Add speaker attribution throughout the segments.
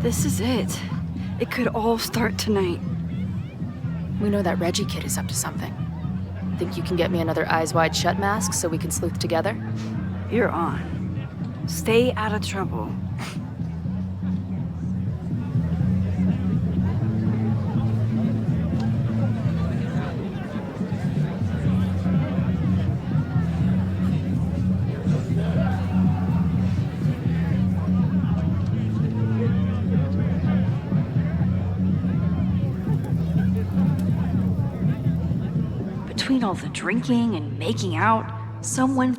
Speaker 1: This is it. It could all start tonight.
Speaker 2: We know that Reggie kid is up to something. Think you can get me another Eyes Wide Shut mask so we can sleuth together?
Speaker 1: You're on. Stay out of trouble. Between all the drinking and making out, someone...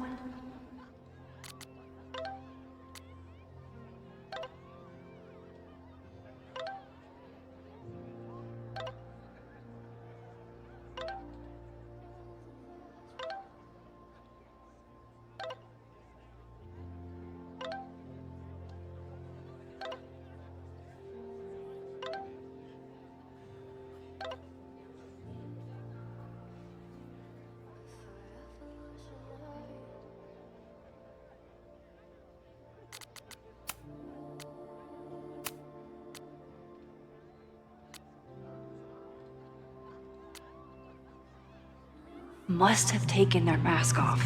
Speaker 1: must have taken their mask off.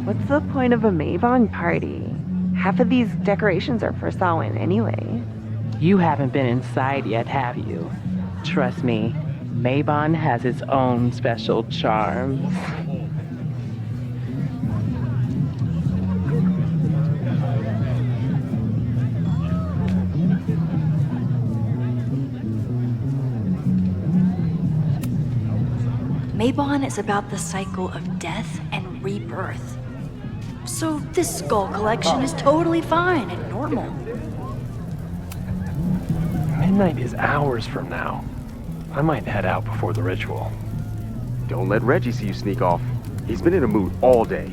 Speaker 3: What's the point of a Mavon party? Half of these decorations are for Samhain anyway.
Speaker 4: You haven't been inside yet, have you? Trust me, Mavon has its own special charms.
Speaker 1: Mabon is about the cycle of death and rebirth. So this skull collection is totally fine and normal.
Speaker 5: Midnight is hours from now. I might head out before the ritual.
Speaker 6: Don't let Reggie see you sneak off. He's been in a mood all day.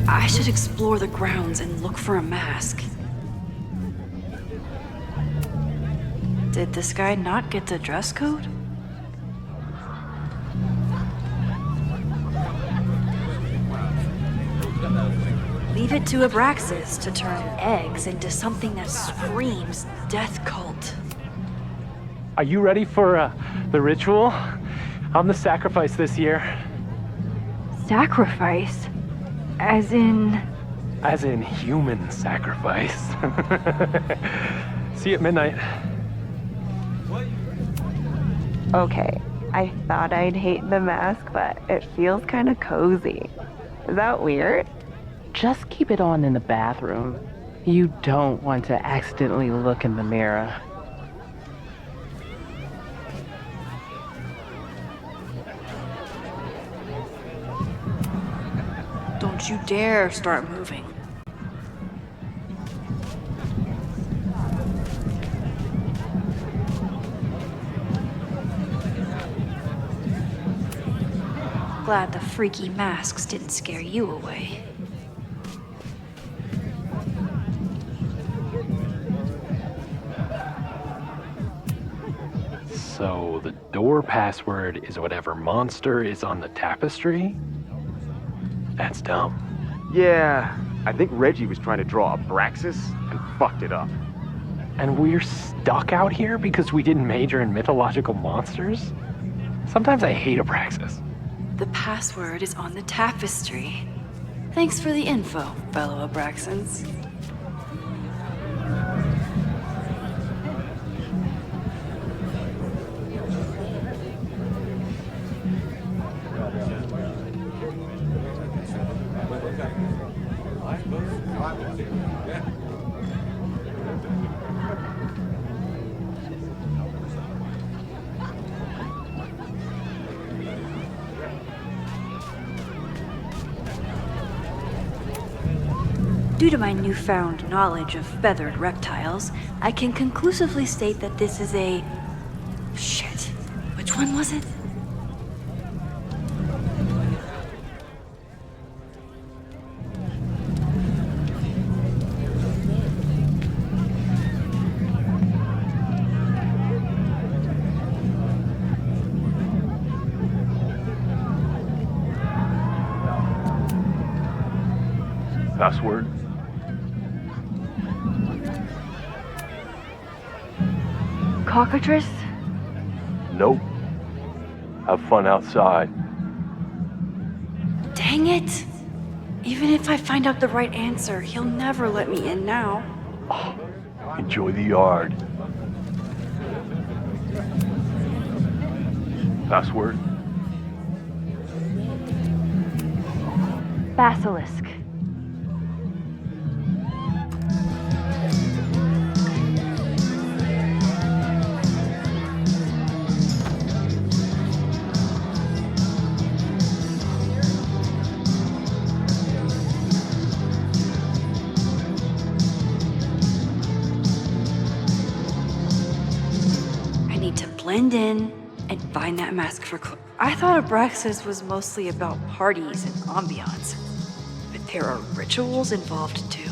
Speaker 1: I should explore the grounds and look for a mask. Did this guy not get the dress code? Leave it to Abraxas to turn eggs into something that screams death cult.
Speaker 5: Are you ready for the ritual? I'm the sacrifice this year.
Speaker 1: Sacrifice? As in...
Speaker 5: As in human sacrifice. See you at midnight.
Speaker 3: Okay, I thought I'd hate the mask, but it feels kind of cozy. Is that weird?
Speaker 4: Just keep it on in the bathroom. You don't want to accidentally look in the mirror.
Speaker 1: Don't you dare start moving. Glad the freaky masks didn't scare you away.
Speaker 5: So the door password is whatever monster is on the tapestry? That's dumb.
Speaker 6: Yeah, I think Reggie was trying to draw Abraxas and fucked it up.
Speaker 5: And we're stuck out here because we didn't major in mythological monsters? Sometimes I hate Abraxas.
Speaker 1: The password is on the tapestry. Thanks for the info, fellow Abraxans. Due to my newfound knowledge of feathered reptiles, I can conclusively state that this is a... Shit. Which one was it?
Speaker 5: Password?
Speaker 3: Cockatrice?
Speaker 5: Nope. Have fun outside.
Speaker 1: Dang it! Even if I find out the right answer, he'll never let me in now.
Speaker 5: Enjoy the yard. Password?
Speaker 3: Basilisk.
Speaker 1: I need to blend in and find that mask for I thought Abraxas was mostly about parties and ambiance. But there are rituals involved too.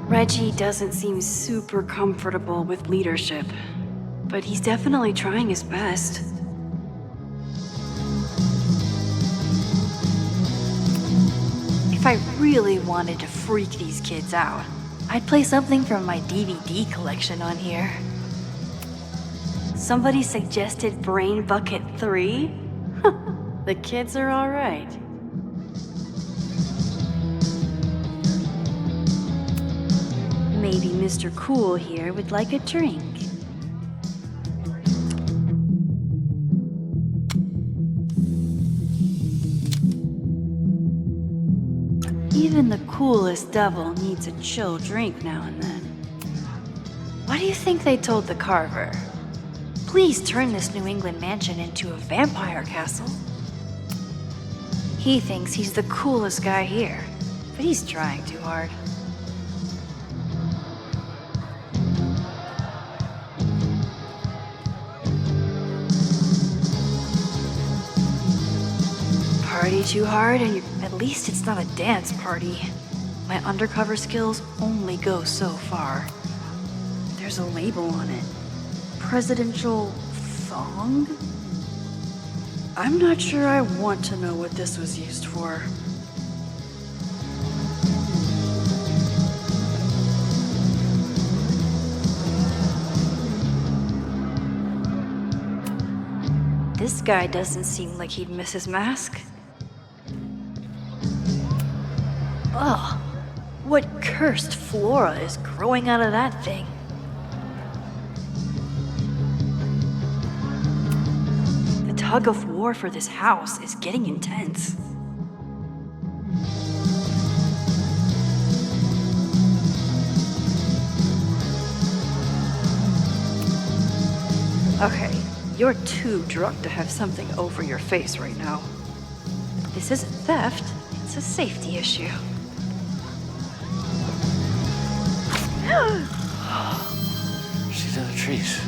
Speaker 1: Reggie doesn't seem super comfortable with leadership, but he's definitely trying his best. If I really wanted to freak these kids out, I'd play something from my DVD collection on here. Somebody suggested Brain Bucket 3? The kids are alright. Maybe Mr. Cool here would like a drink. Even the coolest devil needs a chill drink now and then. What do you think they told the carver? Please turn this New England mansion into a vampire castle. He thinks he's the coolest guy here, but he's trying too hard. Party too hard and at least it's not a dance party. My undercover skills only go so far. There's a label on it. Presidential thong? I'm not sure I want to know what this was used for. This guy doesn't seem like he'd miss his mask. Ugh, what cursed flora is growing out of that thing? The tug of war for this house is getting intense. Okay, you're too drunk to have something over your face right now. This isn't theft, it's a safety issue.
Speaker 7: She's in the trees.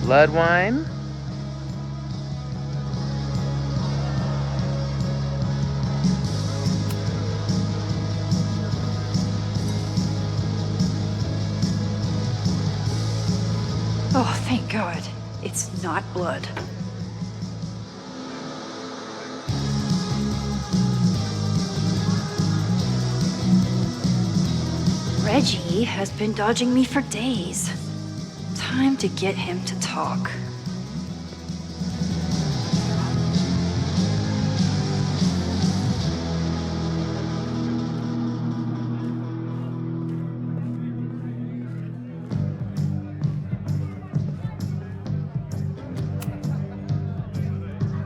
Speaker 4: Blood wine?
Speaker 1: Oh, thank God. It's not blood. Reggie has been dodging me for days. Time to get him to talk.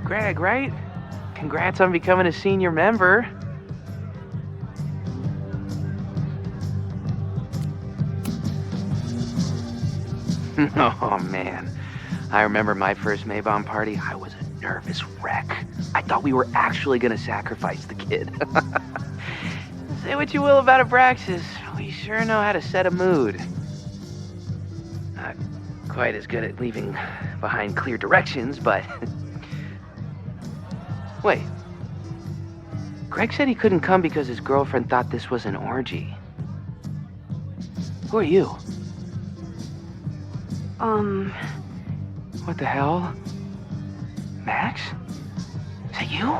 Speaker 4: Greg, right? Congrats on becoming a senior member. Oh, man. I remember my first Maybon party. I was a nervous wreck. I thought we were actually gonna sacrifice the kid. Say what you will about Abraxas, we sure know how to set a mood. Not quite as good at leaving behind clear directions, but... Wait. Greg said he couldn't come because his girlfriend thought this was an orgy. Who are you? What the hell? Max? Is that you?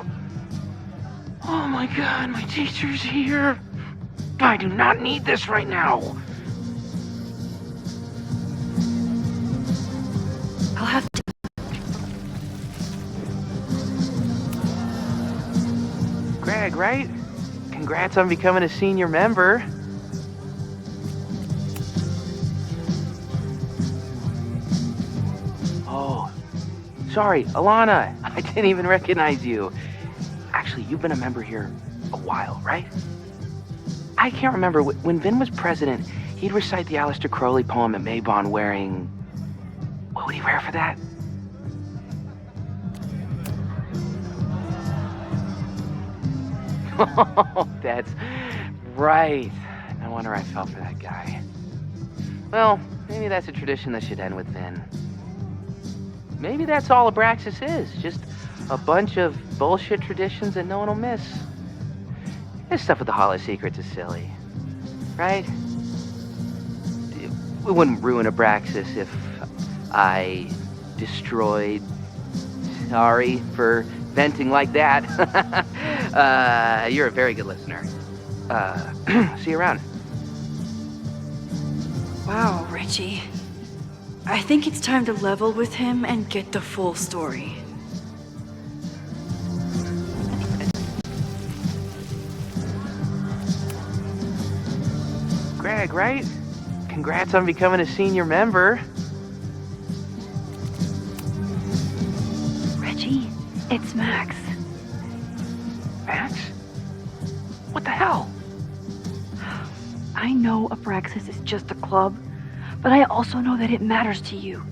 Speaker 4: Oh my god, my teacher's here. I do not need this right now.
Speaker 1: I'll have to.
Speaker 4: Greg, right? Congrats on becoming a senior member. Oh, sorry, Alana. I didn't even recognize you. Actually, you've been a member here a while, right? I can't remember. When Vin was president, he'd recite the Aleister Crowley poem at Maybon wearing... What would he wear for that? Oh, that's right. No wonder I fell for that guy. Well, maybe that's a tradition that should end with Vin. Maybe that's all Abraxas is. Just a bunch of bullshit traditions that no one will miss. This stuff with the Hall of Secrets is silly. Right? We wouldn't ruin Abraxas if I destroyed... Sorry for venting like that. You're a very good listener. See you around.
Speaker 1: Wow, Reggie. I think it's time to level with him and get the full story.
Speaker 4: Greg, right? Congrats on becoming a senior member.
Speaker 1: Reggie, it's Max.
Speaker 4: Max? What the hell?
Speaker 1: I know Abraxas is just a club, but I also know that it matters to you.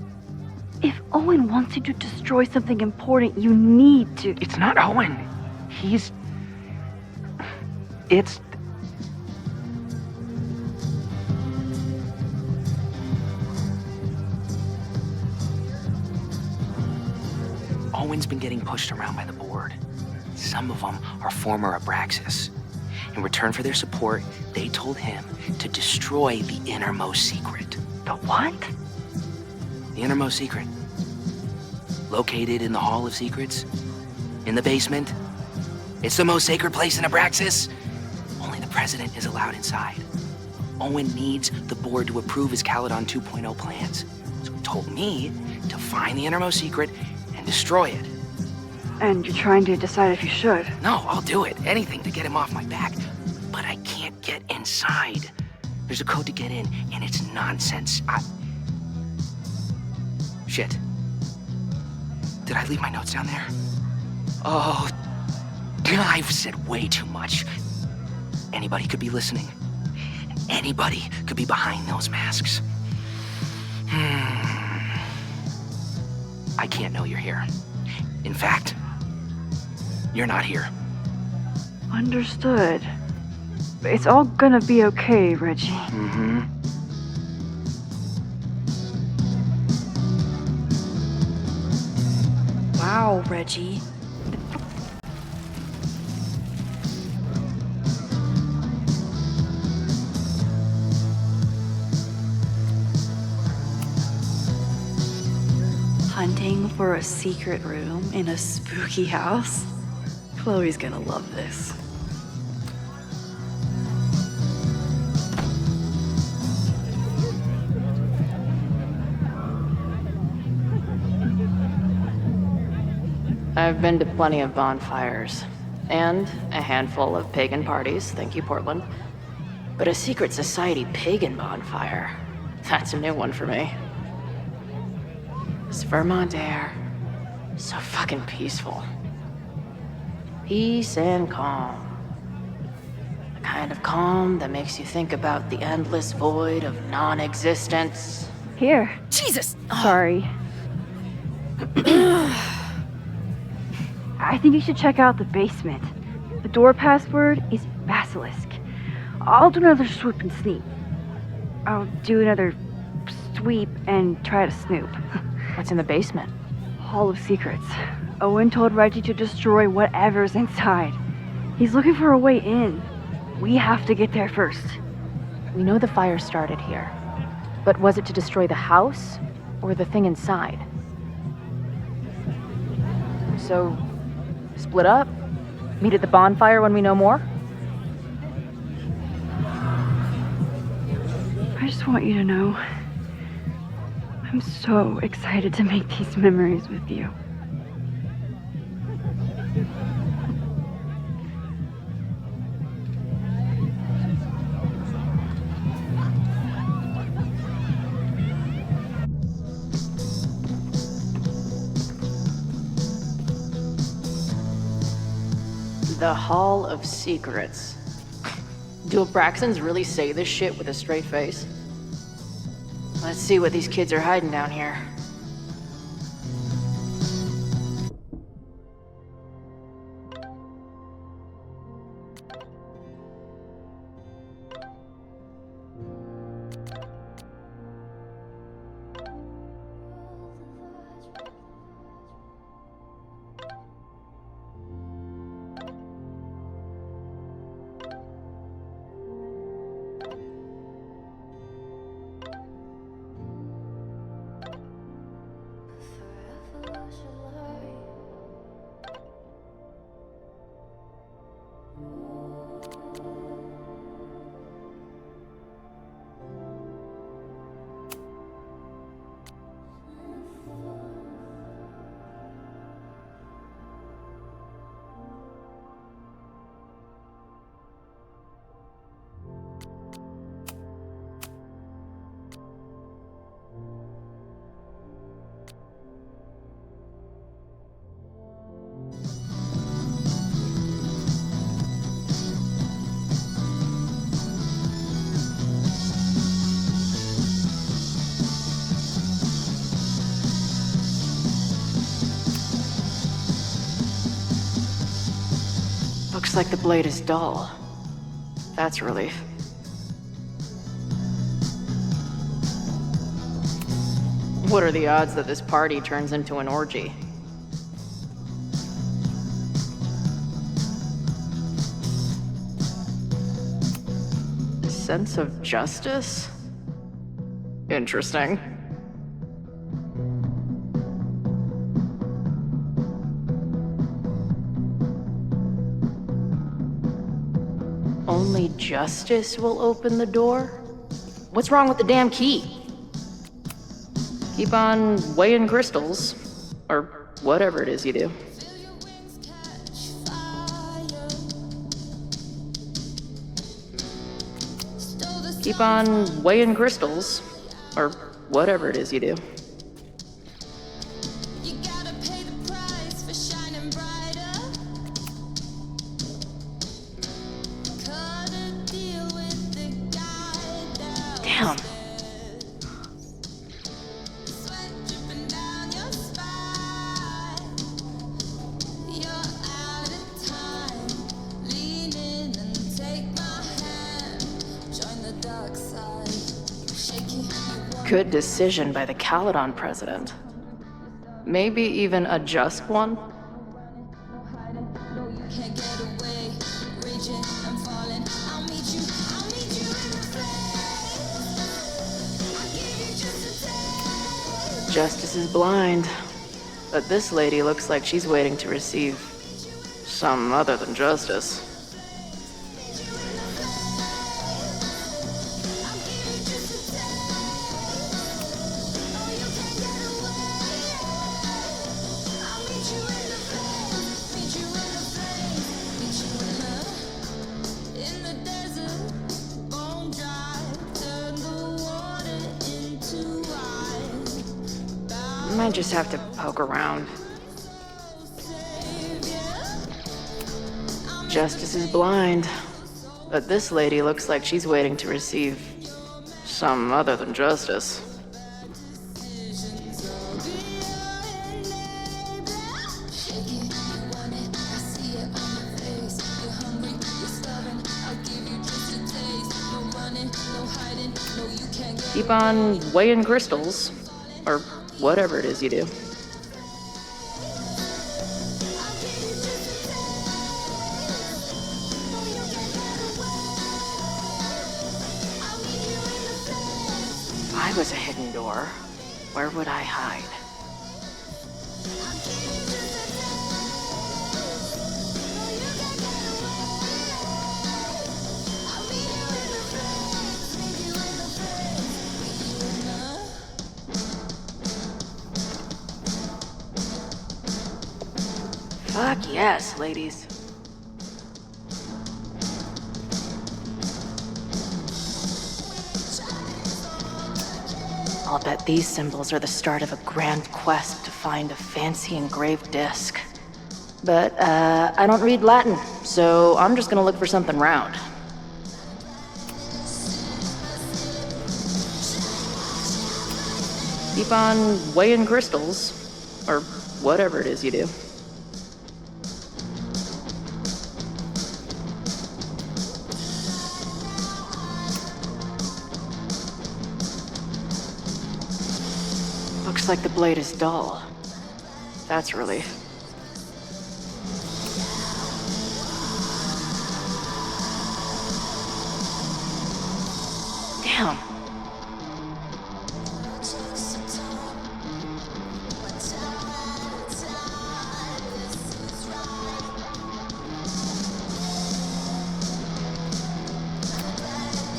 Speaker 1: If Owen wants you to destroy something important, you need to...
Speaker 4: It's not Owen. It's... Owen's been getting pushed around by the board. Some of them are former Abraxas. In return for their support, they told him to destroy the innermost secret.
Speaker 1: The what?
Speaker 4: The innermost secret. Located in the Hall of Secrets. In the basement. It's the most sacred place in Abraxas. Only the president is allowed inside. Owen needs the board to approve his Caledon 2.0 plans. So he told me to find the innermost secret and destroy it.
Speaker 1: And you're trying to decide if you should.
Speaker 4: No, I'll do it. Anything to get him off my back. But I can't get inside. There's a code to get in, and it's nonsense. Shit. Did I leave my notes down there? Oh, I've said way too much. Anybody could be listening. Anybody could be behind those masks. I can't know you're here. In fact, you're not here.
Speaker 1: Understood. It's all gonna be okay, Reggie.
Speaker 4: Mm-hmm.
Speaker 1: Wow, Reggie. Hunting for a secret room in a spooky house? Chloe's gonna love this.
Speaker 2: I've been to plenty of bonfires, and a handful of pagan parties, thank you, Portland. But a secret society pagan bonfire, that's a new one for me. This Vermont air, so fucking peaceful. Peace and calm. The kind of calm that makes you think about the endless void of non-existence.
Speaker 1: Here.
Speaker 2: Jesus!
Speaker 1: Sorry. I think you should check out the basement. The door password is Basilisk. I'll do another swoop and sneak. I'll do another sweep and try to snoop.
Speaker 2: What's in the basement?
Speaker 1: Hall of Secrets. Owen told Reggie to destroy whatever's inside. He's looking for a way in. We have to get there first.
Speaker 2: We know the fire started here. But was it to destroy the house? or the thing inside. So, split up? Meet at the bonfire when we know more?
Speaker 1: I just want you to know, I'm so excited to make these memories with you.
Speaker 2: The Hall of Secrets. Do Abraxans really say this shit with a straight face? Let's see what these kids are hiding down here. Looks like the blade is dull. That's a relief. What are the odds that this party turns into an orgy? Sense of justice? Interesting. Only justice will open the door? What's wrong with the damn key? Keep on weighing crystals. Or whatever it is you do. Keep on weighing crystals. Or whatever it is you do. Damn. Good decision by the Caledon president. Maybe even a just one? Justice is blind, but this lady looks like she's waiting to receive some other than justice. Might just have to poke around. Justice is blind, but this lady looks like she's waiting to receive some other than justice. Keep on weighing crystals, or whatever it is you do. If I was a hidden door, Where would I hide? Fuck yes, ladies. I'll bet these symbols are the start of a grand quest to find a fancy engraved disc. But, I don't read Latin, so I'm just gonna look for something round. Keep on weighing crystals, or whatever it is you do. Looks like the blade is dull. That's a relief. Damn.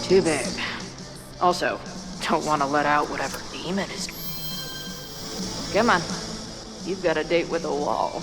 Speaker 2: Too big. Also, don't want to let out whatever demon is. Come on. You've got a date with a wall.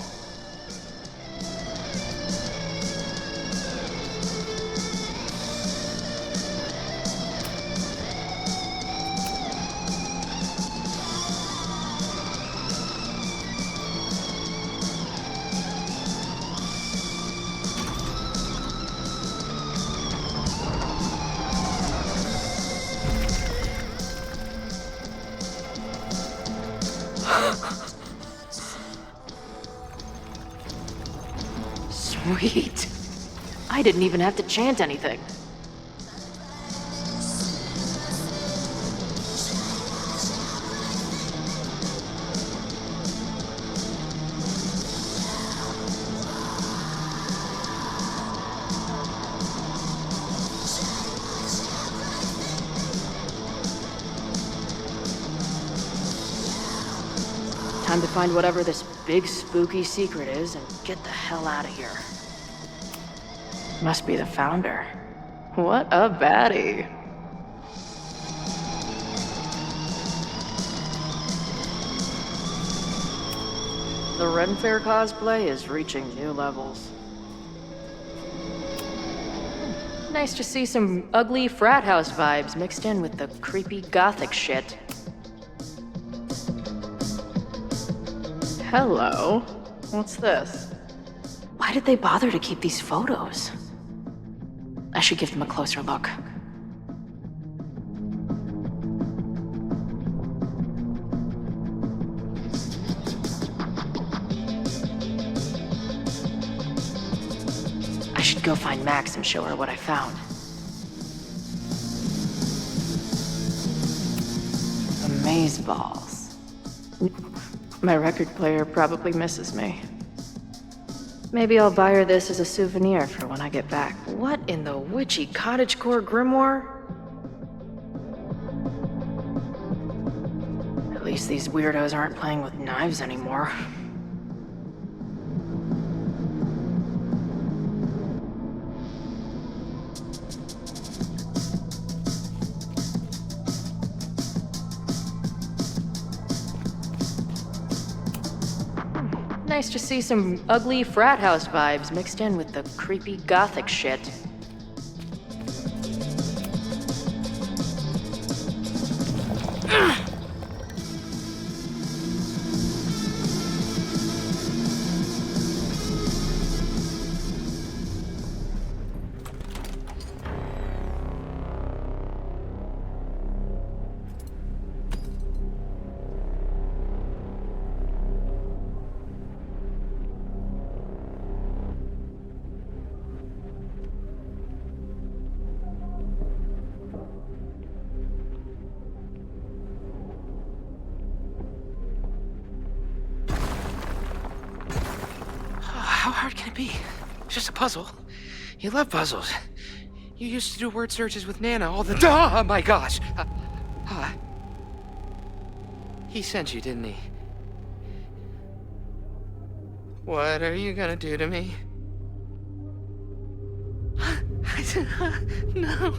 Speaker 2: Sweet. I didn't even have to chant anything. Time to find whatever this big spooky secret is and get the hell out of here. Must be the founder. What a baddie. The Ren Fair cosplay is reaching new levels. Nice to see some ugly frat house vibes mixed in with the creepy gothic shit. Hello. What's this? Why did they bother to keep these photos? I should give them a closer look. I should go find Max and show her what I found. Amazeballs. My record player probably misses me. Maybe I'll buy her this as a souvenir for when I get back. What in the witchy cottagecore grimoire? At least these weirdos aren't playing with knives anymore. Nice to see some ugly frat house vibes mixed in with the creepy gothic shit.
Speaker 4: How hard can it be? It's just a puzzle. You love puzzles. You used to do word searches with Nana all the time. Oh my gosh. He sent you, didn't he? What are you gonna do to me? No.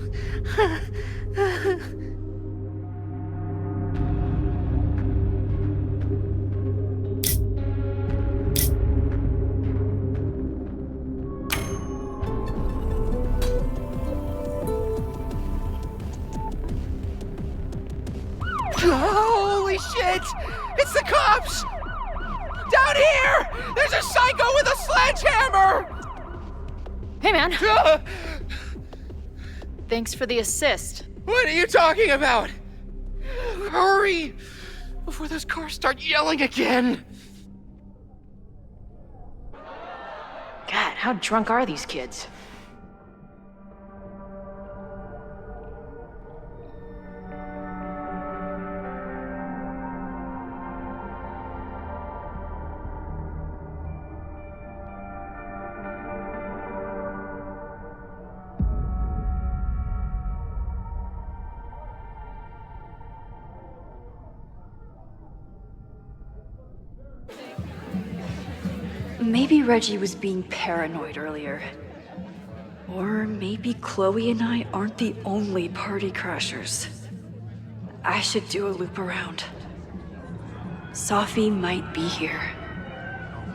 Speaker 4: Holy shit! It's the cops! Down here! There's a psycho with a sledgehammer!
Speaker 2: Hey, man. Thanks for the assist.
Speaker 4: What are you talking about? Hurry! Before those cars start yelling again!
Speaker 2: God, how drunk are these kids?
Speaker 1: Maybe Reggie was being paranoid earlier. Or maybe Chloe and I aren't the only party crashers. I should do a loop around. Sophie might be here.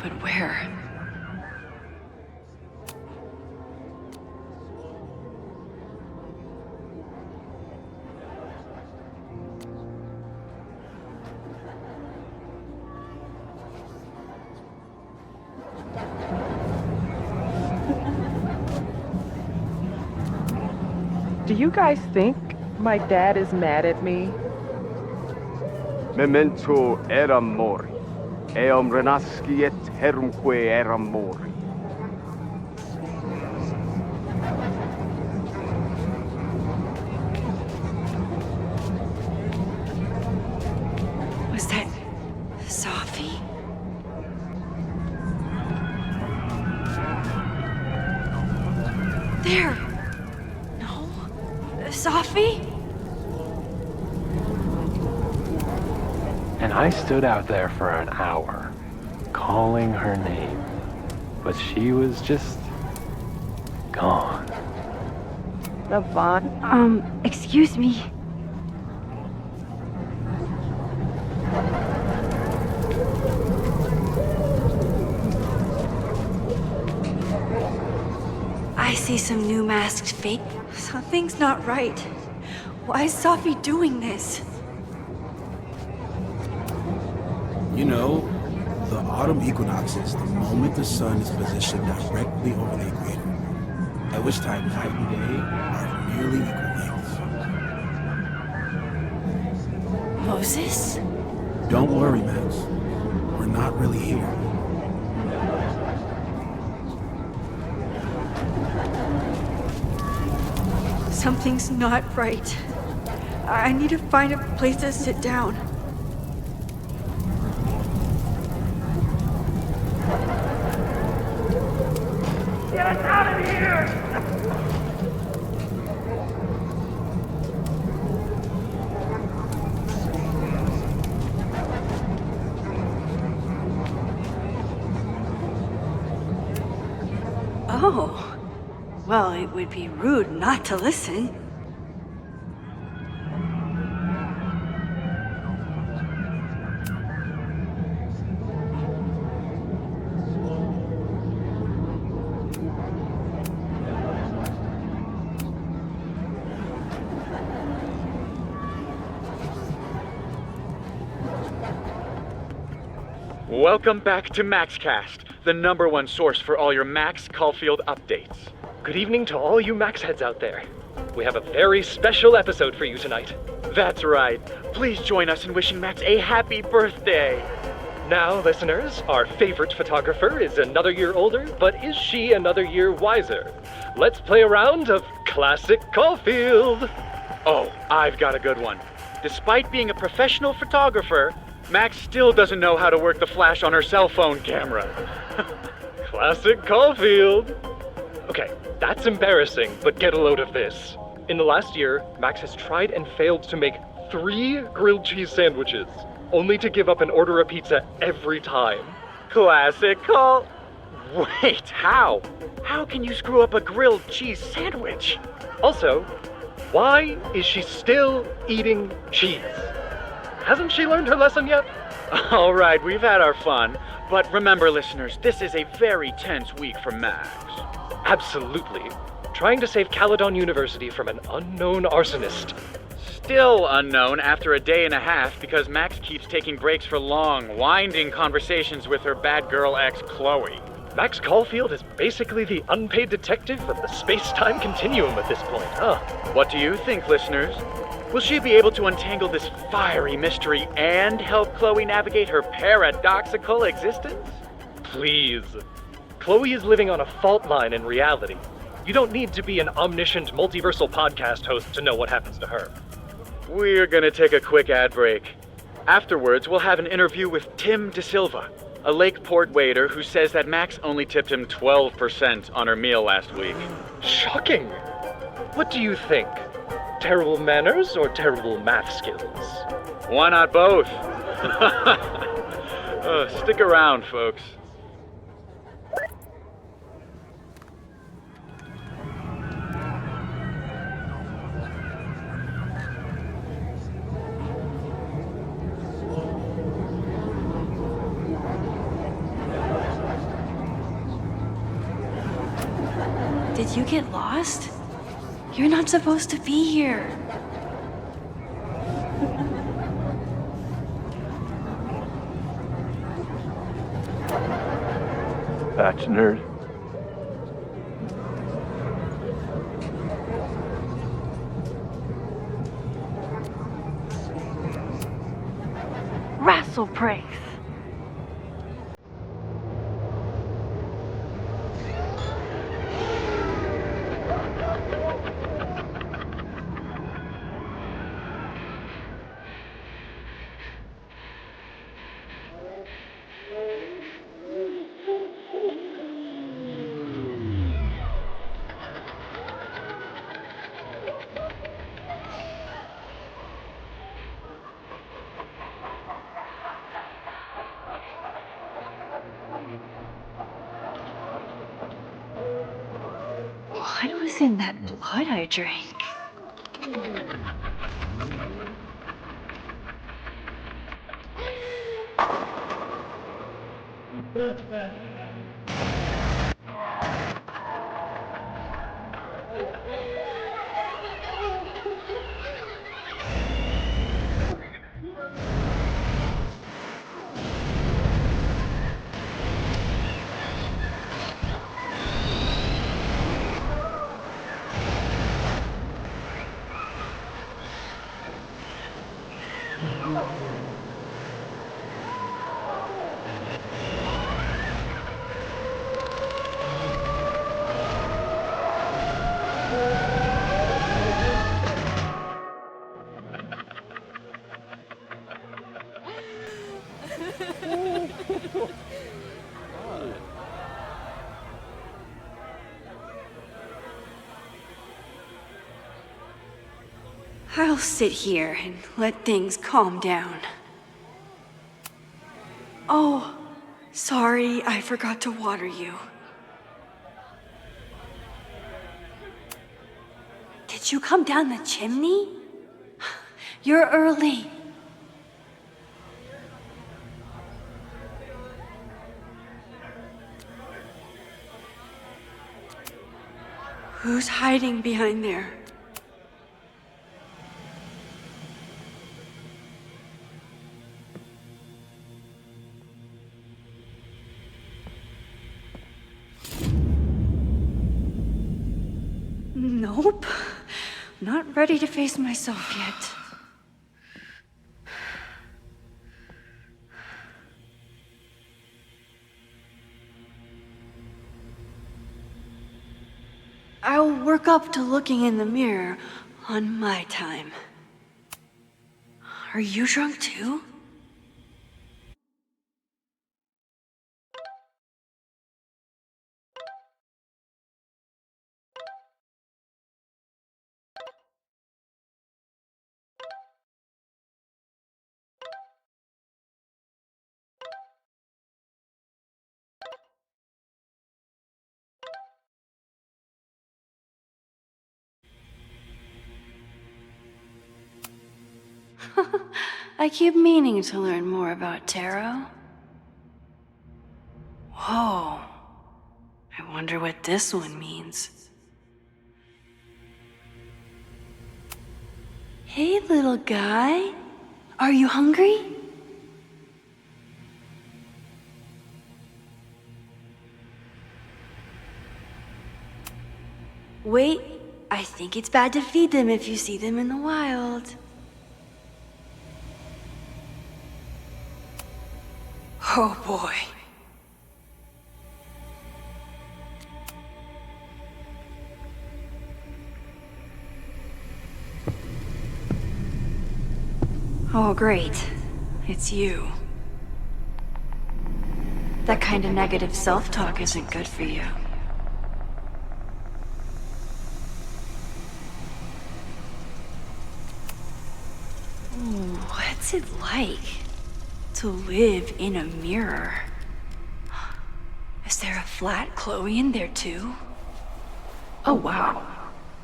Speaker 1: But where?
Speaker 8: Do you guys think my dad is mad at me?
Speaker 6: Memento eram mori. Eum renasci et herumque eram mori.
Speaker 1: Was that Sophie? There! No? Sophie?
Speaker 5: And I stood out there for an hour, calling her name. But she was just gone.
Speaker 3: Yvonne,
Speaker 1: Excuse me. I see some new masked fake. Something's not right. Why is Sophie doing this?
Speaker 9: You know, the autumn equinox is the moment the sun is positioned directly over the equator, at which time night and day are nearly equal lengths.
Speaker 1: Moses?
Speaker 9: Don't worry, Max. We're not really here.
Speaker 1: Something's not right. I need to find a place to sit down.
Speaker 10: Get us out of here!
Speaker 1: Oh. Well, it would be rude not to listen.
Speaker 11: Welcome back to MaxCast, the #1 source for all your Max Caulfield updates.
Speaker 12: Good evening to all you Max heads out there. We have a very special episode for you tonight.
Speaker 11: That's right. Please join us in wishing Max a happy birthday.
Speaker 12: Now, listeners, our favorite photographer is another year older, but is she another year wiser? Let's play a round of Classic Caulfield.
Speaker 11: Oh, I've got a good one. Despite being a professional photographer, Max still doesn't know how to work the flash on her cell phone camera.
Speaker 12: Classic Caulfield. Okay, that's embarrassing, but get a load of this. In the last year, Max has tried and failed to make 3 grilled cheese sandwiches. only to give up and order a pizza every time.
Speaker 11: Classical. Wait, how? How can you screw up a grilled cheese sandwich?
Speaker 12: Also, why is she still eating cheese? Hasn't she learned her lesson yet?
Speaker 11: All right, we've had our fun. But remember, listeners, this is a very tense week for Max.
Speaker 12: Absolutely. Trying to save Caledon University from an unknown arsonist.
Speaker 11: Still unknown after a day and a half because Max keeps taking breaks for long, winding conversations with her bad girl ex, Chloe.
Speaker 12: Max Caulfield is basically the unpaid detective of the space-time continuum at this point, huh?
Speaker 11: What do you think, listeners? Will she be able to untangle this fiery mystery and help Chloe navigate her paradoxical existence?
Speaker 12: Please. Chloe is living on a fault line in reality. You don't need to be an omniscient multiversal podcast host to know what happens to her.
Speaker 11: We're gonna take a quick ad break. Afterwards, we'll have an interview with Tim DeSilva, a Lakeport waiter who says that Max only tipped him 12% on her meal last week.
Speaker 12: Shocking! What do you think? Terrible manners or terrible math skills?
Speaker 11: Why not both? Stick around, folks.
Speaker 1: Did you get lost? You're not supposed to be here.
Speaker 5: Batch nerd.
Speaker 3: Wrestle praise.
Speaker 1: What was in that blood I drank? I'll sit here and let things calm down. Oh, sorry, I forgot to water you. Did you come down the chimney? You're early. Who's hiding behind there? Nope. Not ready to face myself yet. I'll work up to looking in the mirror on my time. Are you drunk too? I keep meaning to learn more about tarot. Whoa. I wonder what this one means. Hey, little guy. Are you hungry? Wait, I think it's bad to feed them if you see them in the wild. Oh boy. Oh great, it's you. That kind of negative self-talk isn't good for you. What's it like to live in a mirror? Is there a flat Chloe in there too? Oh wow.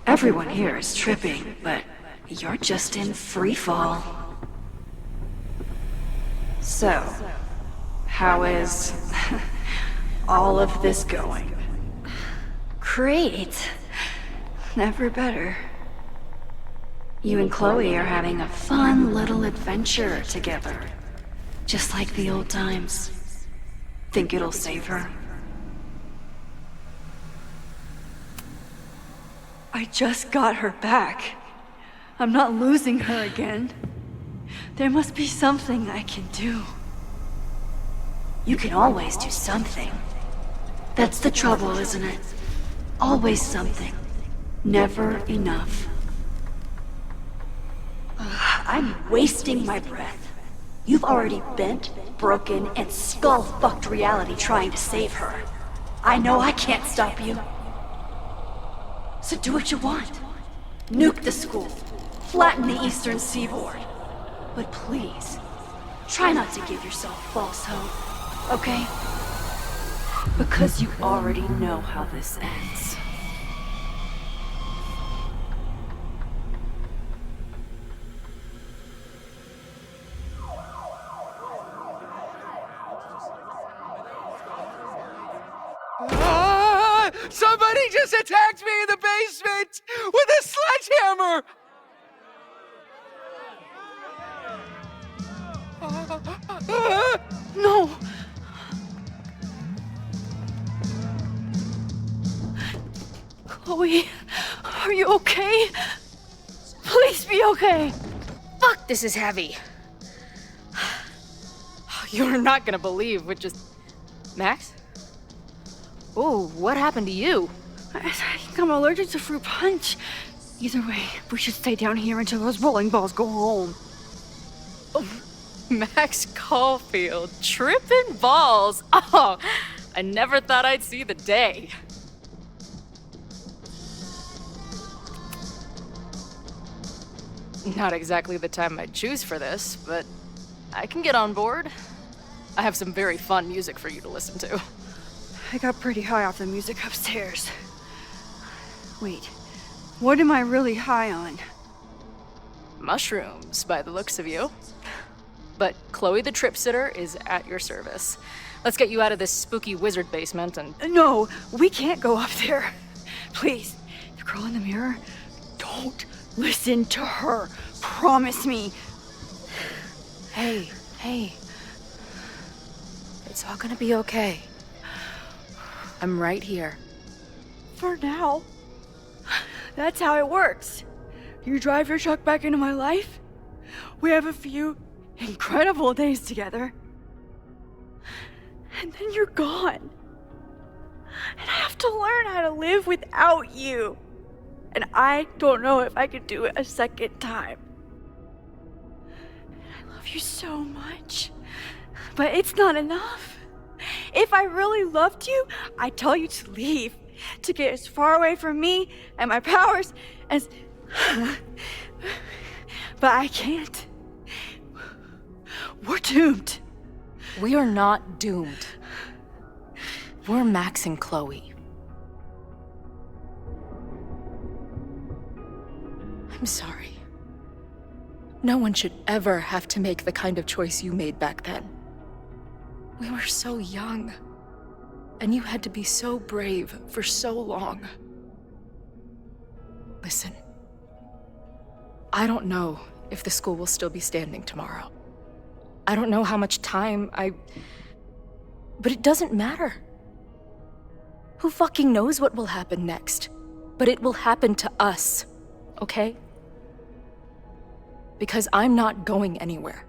Speaker 1: Everyone here is tripping, but you're just in free fall. So, how is all of this going? Great. Never better. You and Chloe are having a fun little adventure together. Just like the old times. Think it'll save her? I just got her back. I'm not losing her again. There must be something I can do. You can always do something. That's the trouble, isn't it? Always something. Never enough. I'm wasting my breath. You've already bent, broken, and skull-fucked reality trying to save her. I know I can't stop you. So do what you want. Nuke the school. Flatten the eastern seaboard. But please, try not to give yourself false hope, okay? Because you already know how this ends.
Speaker 4: Somebody just attacked me in the basement with a sledgehammer!
Speaker 1: No! Chloe, are you okay? Please be okay!
Speaker 2: Fuck, this is heavy. You're not gonna believe what just... Max? Oh, what happened to you?
Speaker 1: I think I'm allergic to fruit punch. Either way, we should stay down here until those bowling balls go home.
Speaker 2: Max Caulfield, tripping balls. Oh, I never thought I'd see the day. Not exactly the time I'd choose for this, but I can get on board. I have some very fun music for you to listen to.
Speaker 1: I got pretty high off the music upstairs. Wait, what am I really high on?
Speaker 2: Mushrooms, by the looks of you. But Chloe the Trip Sitter is at your service. Let's get you out of this spooky wizard basement and...
Speaker 1: No, we can't go up there. Please, the girl in the mirror, don't listen to her. Promise me.
Speaker 2: Hey. It's all gonna be okay. I'm right here.
Speaker 1: For now. That's how it works. You drive your truck back into my life. We have a few incredible days together. And then you're gone. And I have to learn how to live without you. And I don't know if I could do it a second time. I love you so much. But it's not enough. If I really loved you, I'd tell you to leave. To get as far away from me and my powers as... But I can't. We're doomed.
Speaker 2: We are not doomed. We're Max and Chloe. I'm sorry.
Speaker 13: No one should ever have to make the kind of choice you made back then. We were so young, and you had to be so brave for so long. Listen, I don't know if the school will still be standing tomorrow. I don't know how much time but it doesn't matter. Who fucking knows what will happen next? But it will happen to us, okay? Because I'm not going anywhere.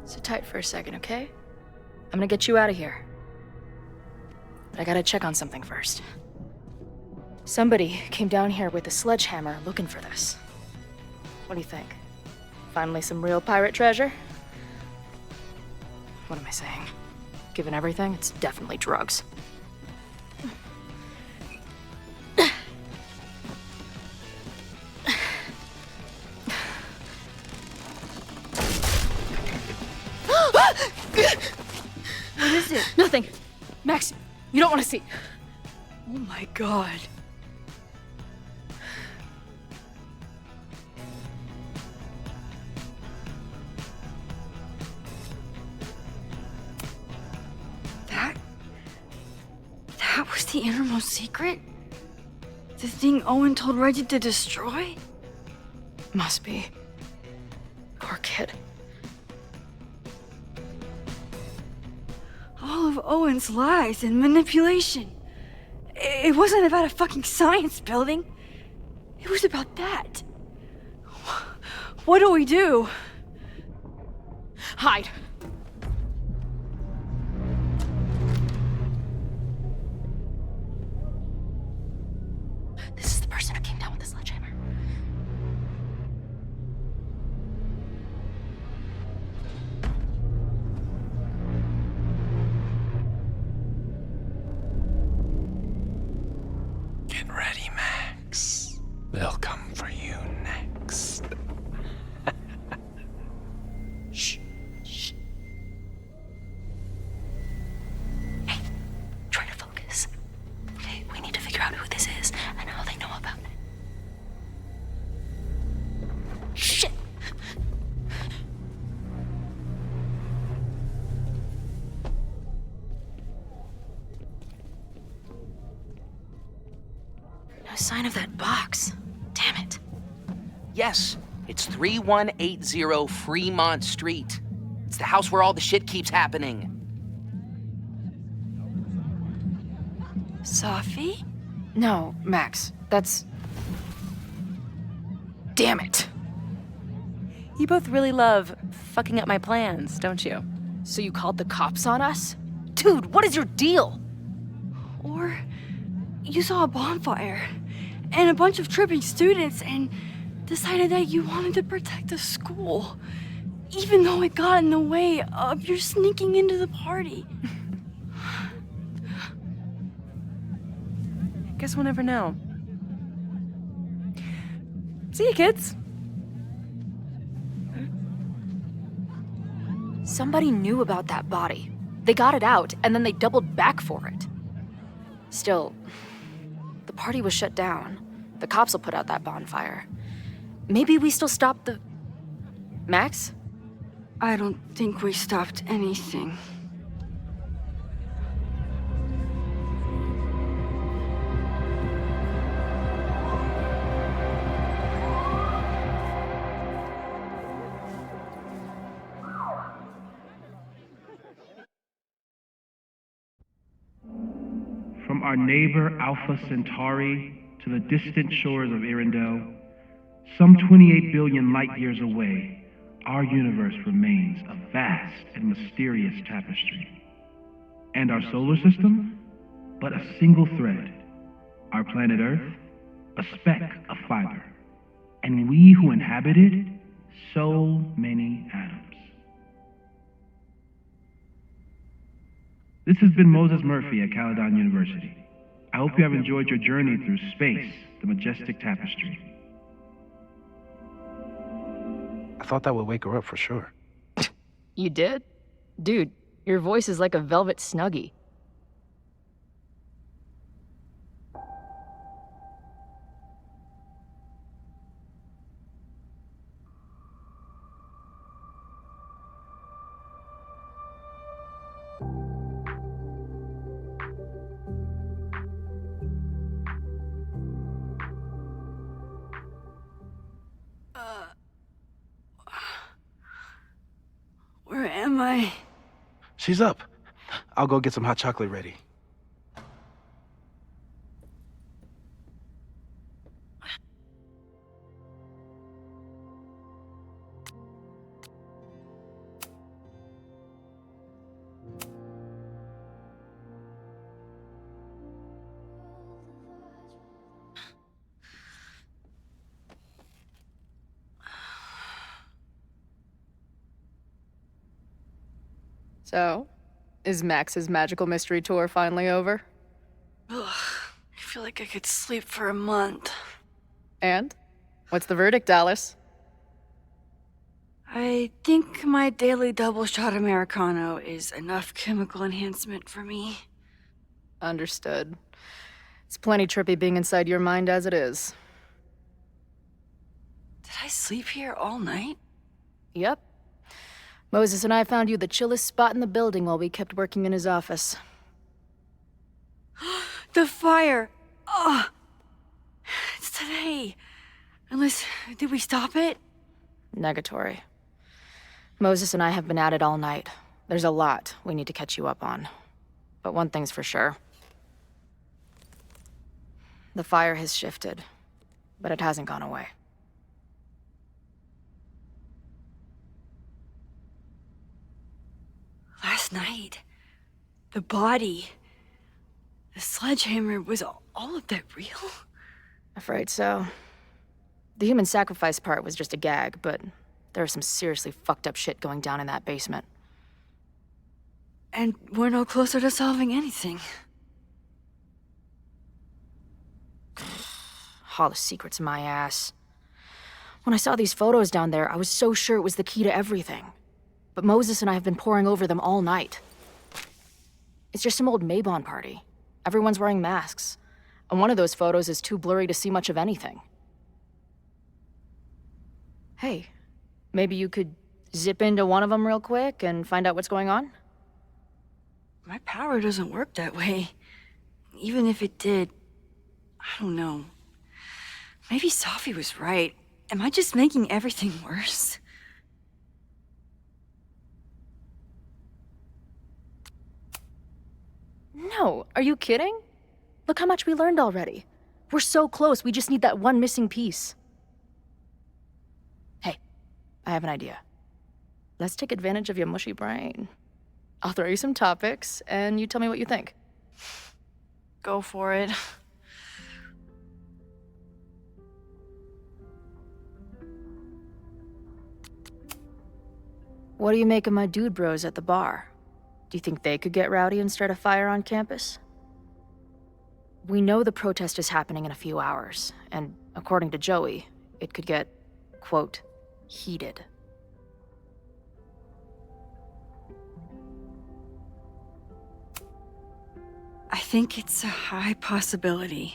Speaker 13: Sit tight for a second, okay? I'm gonna get you out of here. But I gotta check on something first. Somebody came down here with a sledgehammer looking for this. What do you think? Finally some real pirate treasure? What am I saying? Given everything, it's definitely drugs.
Speaker 1: What is it?
Speaker 13: Nothing. Max, you don't want to see.
Speaker 1: Oh my god. That was the innermost secret? The thing Owen told Reggie to destroy?
Speaker 13: Must be. Poor kid.
Speaker 1: All of Owen's lies and manipulation. It wasn't about a fucking science building. It was about that. What do we do?
Speaker 13: Hide. This is the person who came down with the sledgehammer.
Speaker 7: Get ready, Max. They'll come for you next.
Speaker 13: Shh. Shh. Hey, try to focus. Okay, we need to figure out who this is and how they know about it. Shit! No sign of that box. Damn it.
Speaker 4: Yes, it's 3180 Fremont Street. It's the house where all the shit keeps happening.
Speaker 1: Safi?
Speaker 13: No, Max, that's... Damn it.
Speaker 14: You both really love fucking up my plans, don't you?
Speaker 13: So you called the cops on us? Dude, what is your deal?
Speaker 1: Or you saw a bonfire and a bunch of tripping students and decided that you wanted to protect the school, even though it got in the way of your sneaking into the party.
Speaker 14: Guess we'll never know. See you, kids.
Speaker 13: Somebody knew about that body. They got it out, and then they doubled back for it. Still, the party was shut down. The cops will put out that bonfire. Maybe we still stopped the... Max?
Speaker 1: I don't think we stopped anything.
Speaker 15: From our neighbor Alpha Centauri to the distant shores of Earendel, some 28 billion light years away, our universe remains a vast and mysterious tapestry. And our solar system, but a single thread. Our planet Earth, a speck of fiber. And we who inhabit it, so many atoms. This has been Moses Murphy at Caledon University. I hope you have enjoyed your journey through space, the majestic tapestry.
Speaker 5: I thought that would wake her up for sure.
Speaker 13: You did? Dude, your voice is like a velvet snuggie.
Speaker 1: Where am I?
Speaker 9: She's up. I'll go get some hot chocolate ready.
Speaker 13: So, is Max's magical mystery tour finally over?
Speaker 1: Ugh, I feel like I could sleep for a month.
Speaker 13: And? What's the verdict, Alice?
Speaker 1: I think my daily double shot Americano is enough chemical enhancement for me.
Speaker 13: Understood. It's plenty trippy being inside your mind as it is.
Speaker 1: Did I sleep here all night?
Speaker 13: Yep. Moses and I found you the chillest spot in the building while we kept working in his office.
Speaker 1: The fire! Ugh! It's today. Unless, did we stop it?
Speaker 13: Negatory. Moses and I have been at it all night. There's a lot we need to catch you up on. But one thing's for sure. The fire has shifted, but it hasn't gone away.
Speaker 1: Last night, the body, the sledgehammer, was all of that real?
Speaker 13: Afraid so. The human sacrifice part was just a gag, but there was some seriously fucked up shit going down in that basement.
Speaker 1: And we're no closer to solving anything.
Speaker 13: All the secrets in my ass. When I saw these photos down there, I was so sure it was the key to everything. But Moses and I have been poring over them all night. It's just some old Maybon party. Everyone's wearing masks. And one of those photos is too blurry to see much of anything. Hey, maybe you could zip into one of them real quick and find out what's going on?
Speaker 1: My power doesn't work that way. Even if it did, I don't know. Maybe Safi was right. Am I just making everything worse?
Speaker 13: No, are you kidding? Look how much we learned already. We're so close, we just need that one missing piece. Hey, I have an idea. Let's take advantage of your mushy brain. I'll throw you some topics, and you tell me what you think.
Speaker 1: Go for it.
Speaker 13: What do you make of my dude bros at the bar? Do you think they could get rowdy and start a fire on campus? We know the protest is happening in a few hours, and according to Joey, it could get, quote, heated.
Speaker 1: I think it's a high possibility.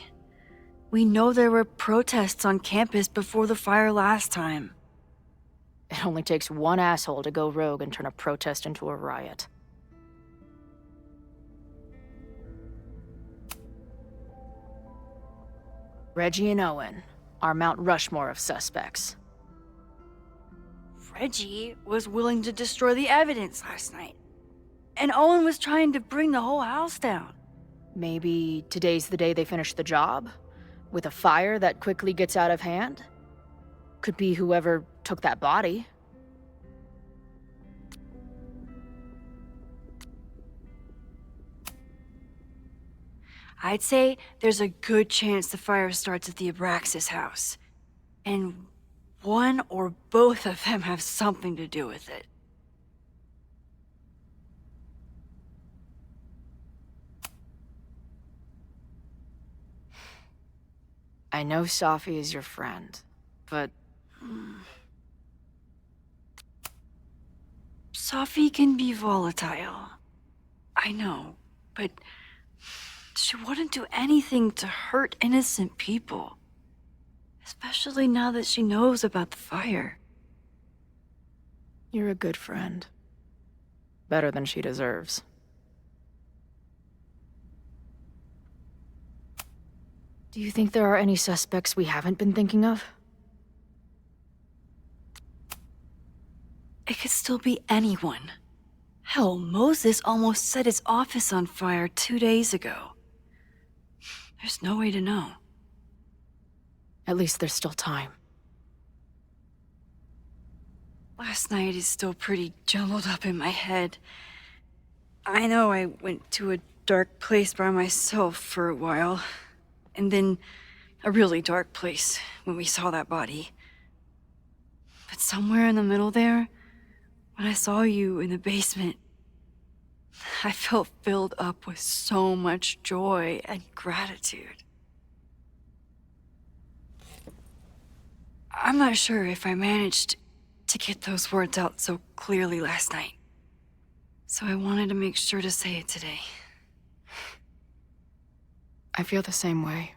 Speaker 1: We know there were protests on campus before the fire last time.
Speaker 13: It only takes one asshole to go rogue and turn a protest into a riot. Reggie and Owen, our Mount Rushmore of suspects.
Speaker 1: Reggie was willing to destroy the evidence last night. And Owen was trying to bring the whole house down.
Speaker 13: Maybe today's the day they finish the job? With a fire that quickly gets out of hand? Could be whoever took that body.
Speaker 1: I'd say there's a good chance the fire starts at the Abraxas house. And one or both of them have something to do with it.
Speaker 13: What do you mean? Look how much we learned already. We're so close, we just need that one missing piece. Hey, I have an idea. Let's take advantage of your mushy brain. I'll throw you some topics, and you tell me what you think.
Speaker 1: Go for it.
Speaker 2: I know Safi is your friend, but...
Speaker 1: Safi can be volatile. I know, but she wouldn't do anything to hurt innocent people. Especially now that she knows about the fire.
Speaker 2: You're a good friend. Better than she deserves. Do you think there are any suspects we haven't been thinking of?
Speaker 1: It could still be anyone. Hell, Moses almost set his office on fire 2 days ago. There's no way to know.
Speaker 2: At least there's still time.
Speaker 1: Last night is still pretty jumbled up in my head. I know I went to a dark place by myself for a while. And then a really dark place when we saw that body. But somewhere in the middle there, when I saw you in the basement, I felt filled up with so much joy and gratitude. I'm not sure if I managed to get those words out so clearly last night. So I wanted to make sure to say it today.
Speaker 2: I feel the same way.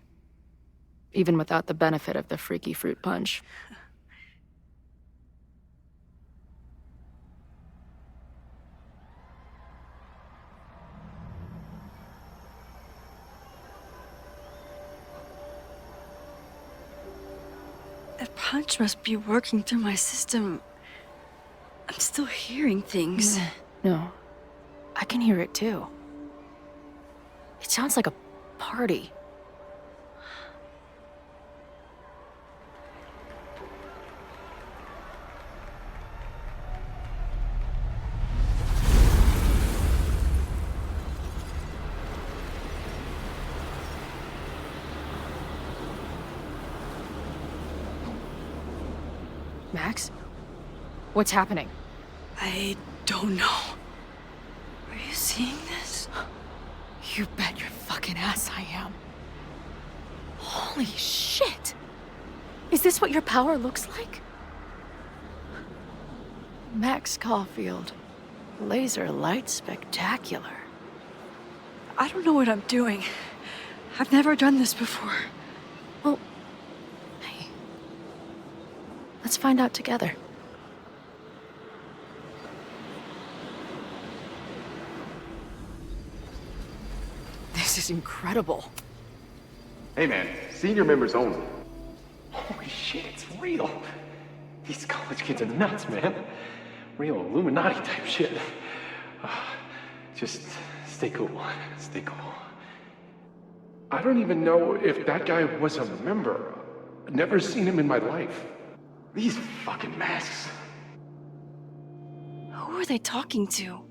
Speaker 2: Even without the benefit of the freaky fruit punch.
Speaker 1: That punch must be working through my system. I'm still hearing things.
Speaker 2: No. I can hear it too. It sounds like a party. Max? What's happening?
Speaker 1: I don't know. Are you seeing this?
Speaker 13: You bet your fucking ass I am. Holy shit! Is this what your power looks like?
Speaker 2: Max Caulfield. Laser light spectacular.
Speaker 1: I don't know what I'm doing. I've never done this before.
Speaker 2: Well, hey. Let's find out together.
Speaker 13: This is incredible.
Speaker 6: Hey man, senior members only.
Speaker 5: Holy shit, it's real. These college kids are nuts, man. Real Illuminati type shit. Just stay cool. Stay cool. I don't even know if that guy was a member. Never seen him in my life.
Speaker 6: These fucking masks.
Speaker 1: Who are they talking to?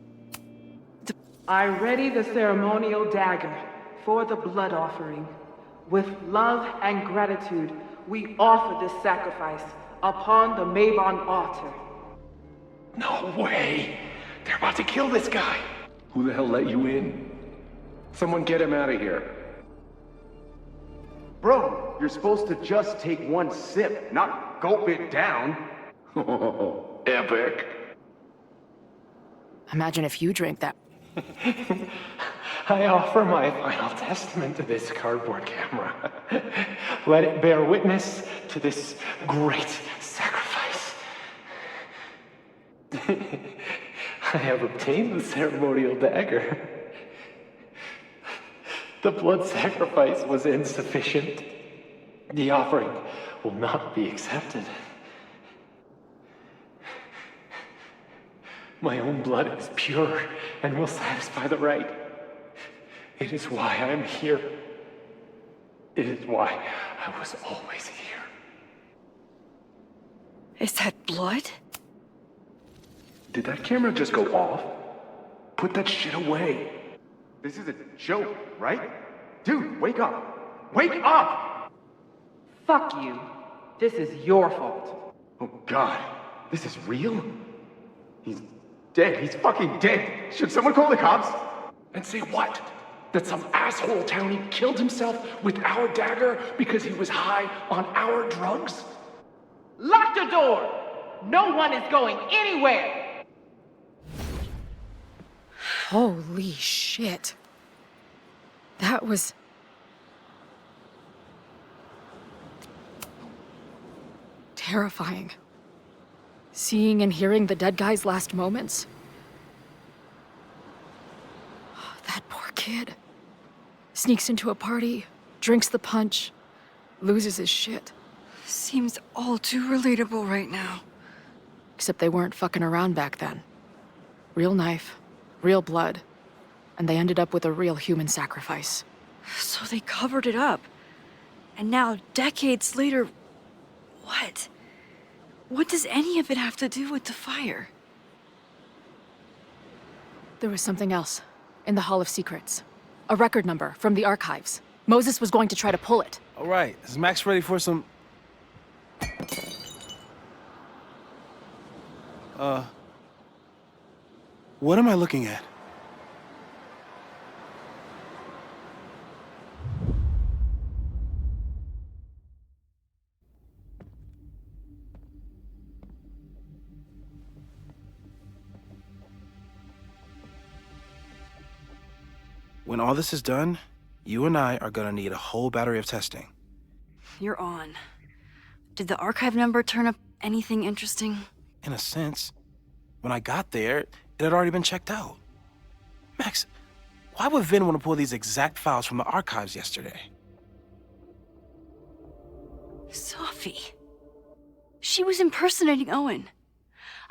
Speaker 8: I ready the ceremonial dagger for the blood offering. With love and gratitude, we offer this sacrifice upon the Mabon altar.
Speaker 5: No way! They're about to kill this guy! Who the hell let you in? Someone get him out of here.
Speaker 6: Bro, you're supposed to just take one sip, not gulp it down.
Speaker 5: Oh, epic.
Speaker 2: Imagine if you drank that.
Speaker 5: I offer my final testament to this cardboard camera. Let it bear witness to this great sacrifice. I have obtained the ceremonial dagger. The blood sacrifice was insufficient. The offering will not be accepted. My own blood is pure and will satisfy the rite. It is why I am here. It is why I was always here.
Speaker 1: Is that blood?
Speaker 6: Did that camera just go off? Put that shit away. This is a joke, right? Dude, wake up! Wake up!
Speaker 8: Fuck you. This is your fault.
Speaker 6: Oh God, this is real? He's dead. He's fucking dead. Should someone call the cops?
Speaker 5: And say what?
Speaker 6: That some asshole townie killed himself with our dagger because he was high on our drugs?
Speaker 8: Lock the door! No one is going anywhere!
Speaker 13: Holy shit. That was... terrifying. Seeing and hearing the dead guy's last moments. That poor kid. Sneaks into a party, drinks the punch, loses his shit.
Speaker 1: Seems all too relatable right now.
Speaker 13: Except they weren't fucking around back then. Real knife, real blood, and they ended up with a real human sacrifice.
Speaker 1: So they covered it up. And now, decades later, what? What does any of it have to do with the fire?
Speaker 13: There was something else in the Hall of Secrets. A record number from the archives. Moses was going to try to pull it.
Speaker 9: All right, is Max ready for some... What am I looking at? When all this is done, you and I are gonna need a whole battery of testing.
Speaker 1: You're on. Did the archive number turn up anything interesting?
Speaker 9: In a sense. When I got there, it had already been checked out. Max, why would Vin want to pull these exact files from the archives yesterday?
Speaker 1: Sophie. She was impersonating Owen.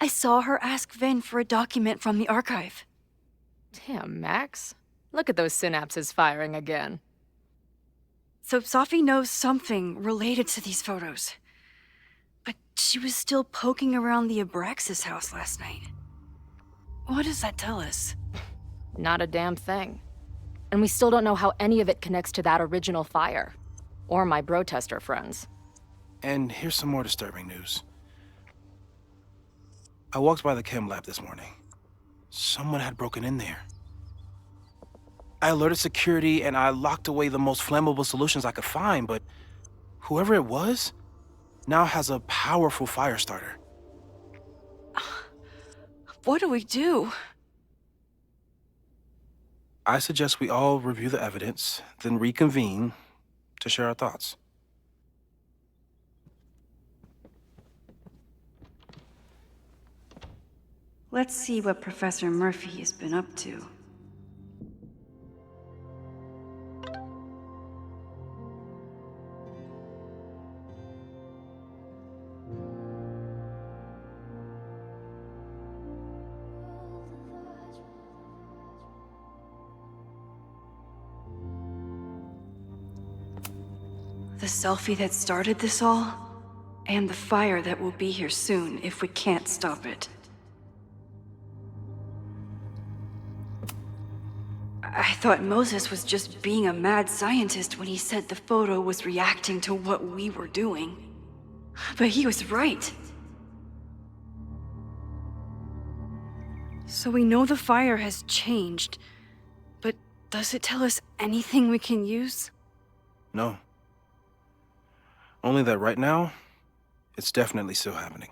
Speaker 1: I saw her ask Vin for a document from the archive.
Speaker 13: Damn, Max. Look at those synapses firing again.
Speaker 1: So Sophie knows something related to these photos. But she was still poking around the Abraxas house last night. What does that tell us?
Speaker 13: Not a damn thing. And we still don't know how any of it connects to that original fire. Or my bro-tester friends.
Speaker 9: And here's some more disturbing news. I walked by the chem lab this morning. Someone had broken in there. I alerted security and I locked away the most flammable solutions I could find, but whoever it was now has a powerful fire starter.
Speaker 1: What do we do?
Speaker 9: I suggest we all review the evidence, then reconvene to share our thoughts.
Speaker 1: Let's see what Professor Murphy has been up to. The selfie that started this all, and the fire that will be here soon if we can't stop it. I thought Moses was just being a mad scientist when he said the photo was reacting to what we were doing. But he was right. So we know the fire has changed, but does it tell us anything we can use?
Speaker 9: No. Only that right now, it's definitely still happening.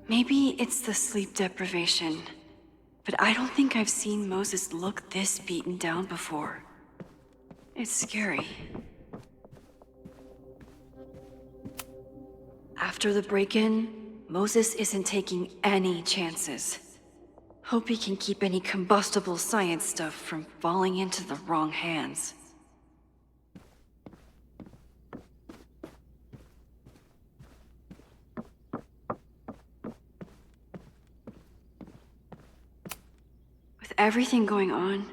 Speaker 1: Maybe it's the sleep deprivation, but I don't think I've seen Moses look this beaten down before. It's scary. After the break-in, Moses isn't taking any chances. Hope he can keep any combustible science stuff from falling into the wrong hands. With everything going on,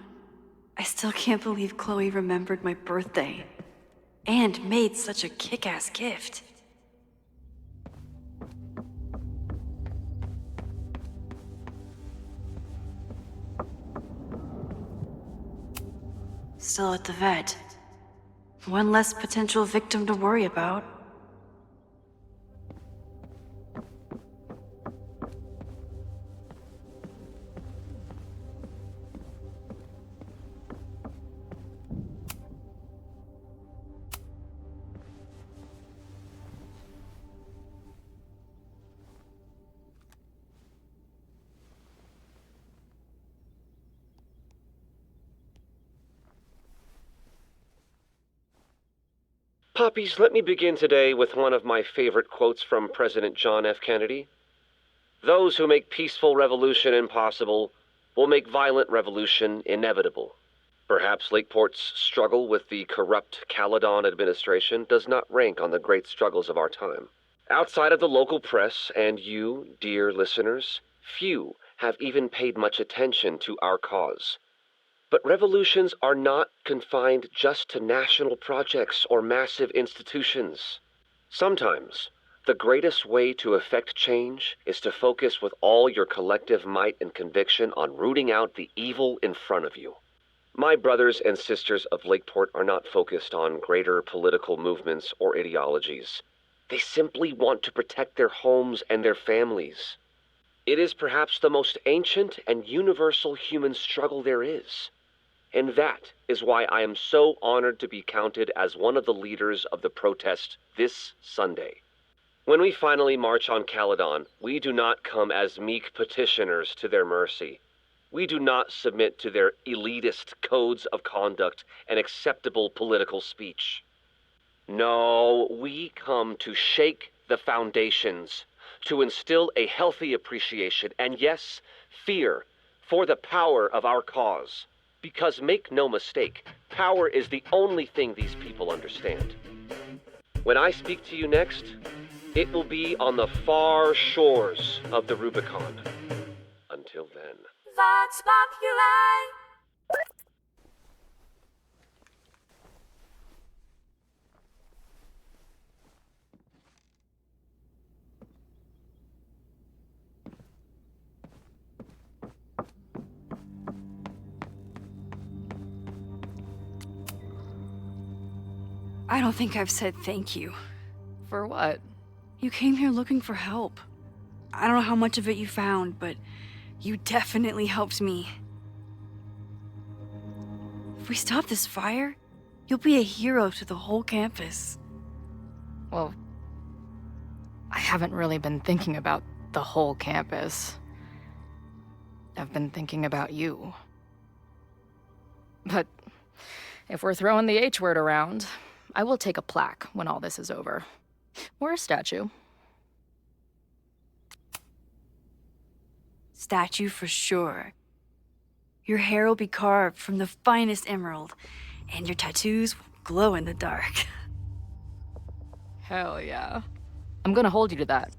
Speaker 1: I still can't believe Chloe remembered my birthday and made such a kick-ass gift. still at the vet. One less potential victim to worry about.
Speaker 16: Puppies, let me begin today with one of my favorite quotes from President John F. Kennedy. Those who make peaceful revolution impossible will make violent revolution inevitable. Perhaps Lakeport's struggle with the corrupt Caledon administration does not rank on the great struggles of our time. Outside of the local press and you, dear listeners, few have even paid much attention to our cause. But revolutions are not confined just to national projects or massive institutions. Sometimes, the greatest way to effect change is to focus with all your collective might and conviction on rooting out the evil in front of you. My brothers and sisters of Lakeport are not focused on greater political movements or ideologies. They simply want to protect their homes and their families. It is perhaps the most ancient and universal human struggle there is. And that is why I am so honored to be counted as one of the leaders of the protest this Sunday. When we finally march on Caledon, we do not come as meek petitioners to their mercy. We do not submit to their elitist codes of conduct and acceptable political speech. No, we come to shake the foundations, to instill a healthy appreciation and, yes, fear for the power of our cause. Because make no mistake, power is the only thing these people understand. When I speak to you next, it will be on the far shores of the Rubicon. Until then.
Speaker 10: Vox Populi!
Speaker 1: I don't think I've said thank you.
Speaker 13: For what?
Speaker 1: You came here looking for help. I don't know how much of it you found, but you definitely helped me. If we stop this fire, you'll be a hero to the whole campus.
Speaker 13: Well, I haven't really been thinking about the whole campus. I've been thinking about you. But if we're throwing the H word around, I will take a plaque when all this is over. Or a statue.
Speaker 1: Statue for sure. Your hair will be carved from the finest emerald, and your tattoos will glow in the dark.
Speaker 13: Hell yeah. I'm gonna hold you to that.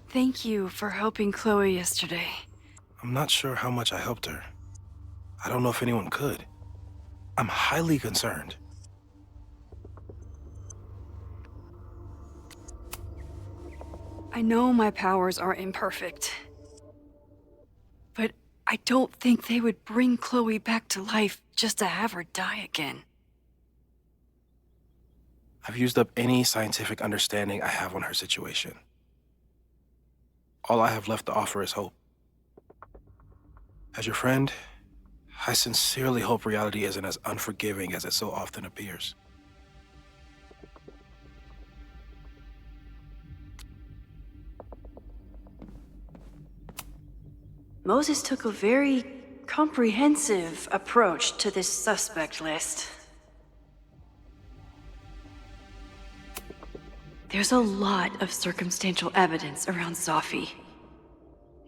Speaker 1: Thank you for helping Chloe yesterday.
Speaker 9: I'm not sure how much I helped her. I don't know if anyone could. I'm highly concerned.
Speaker 1: I know my powers are imperfect, but I don't think they would bring Chloe back to life just to have her die again.
Speaker 9: I've used up any scientific understanding I have on her situation. All I have left to offer is hope. As your friend, I sincerely hope reality isn't as unforgiving as it so often appears.
Speaker 1: Moses took a very comprehensive approach to this suspect list. There's a lot of circumstantial evidence around Sophie.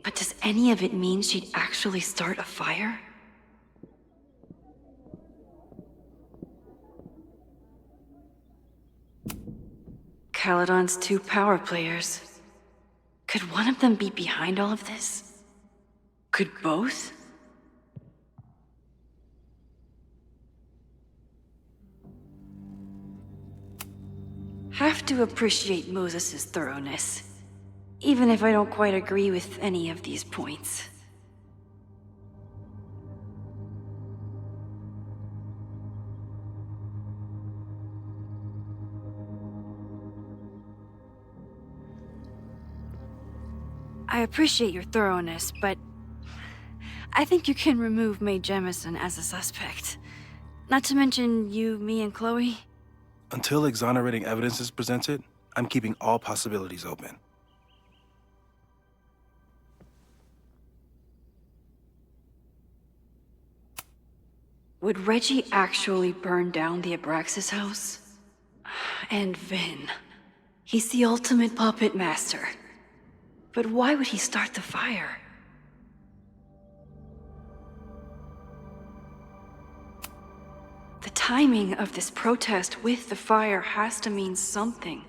Speaker 1: But does any of it mean she'd actually start a fire? Caledon's two power players. Could one of them be behind all of this? Could both? Have to appreciate Moses' thoroughness. even if I don't quite agree with any of these points. I appreciate your thoroughness, but I think you can remove Mae Jemison as a suspect. Not to mention you, me, and Chloe.
Speaker 9: Until exonerating evidence is presented, I'm keeping all possibilities open.
Speaker 1: Would Reggie actually burn down the Abraxas house? And Vin. He's the ultimate puppet master. But why would he start the fire? The timing of this protest with the fire has to mean something.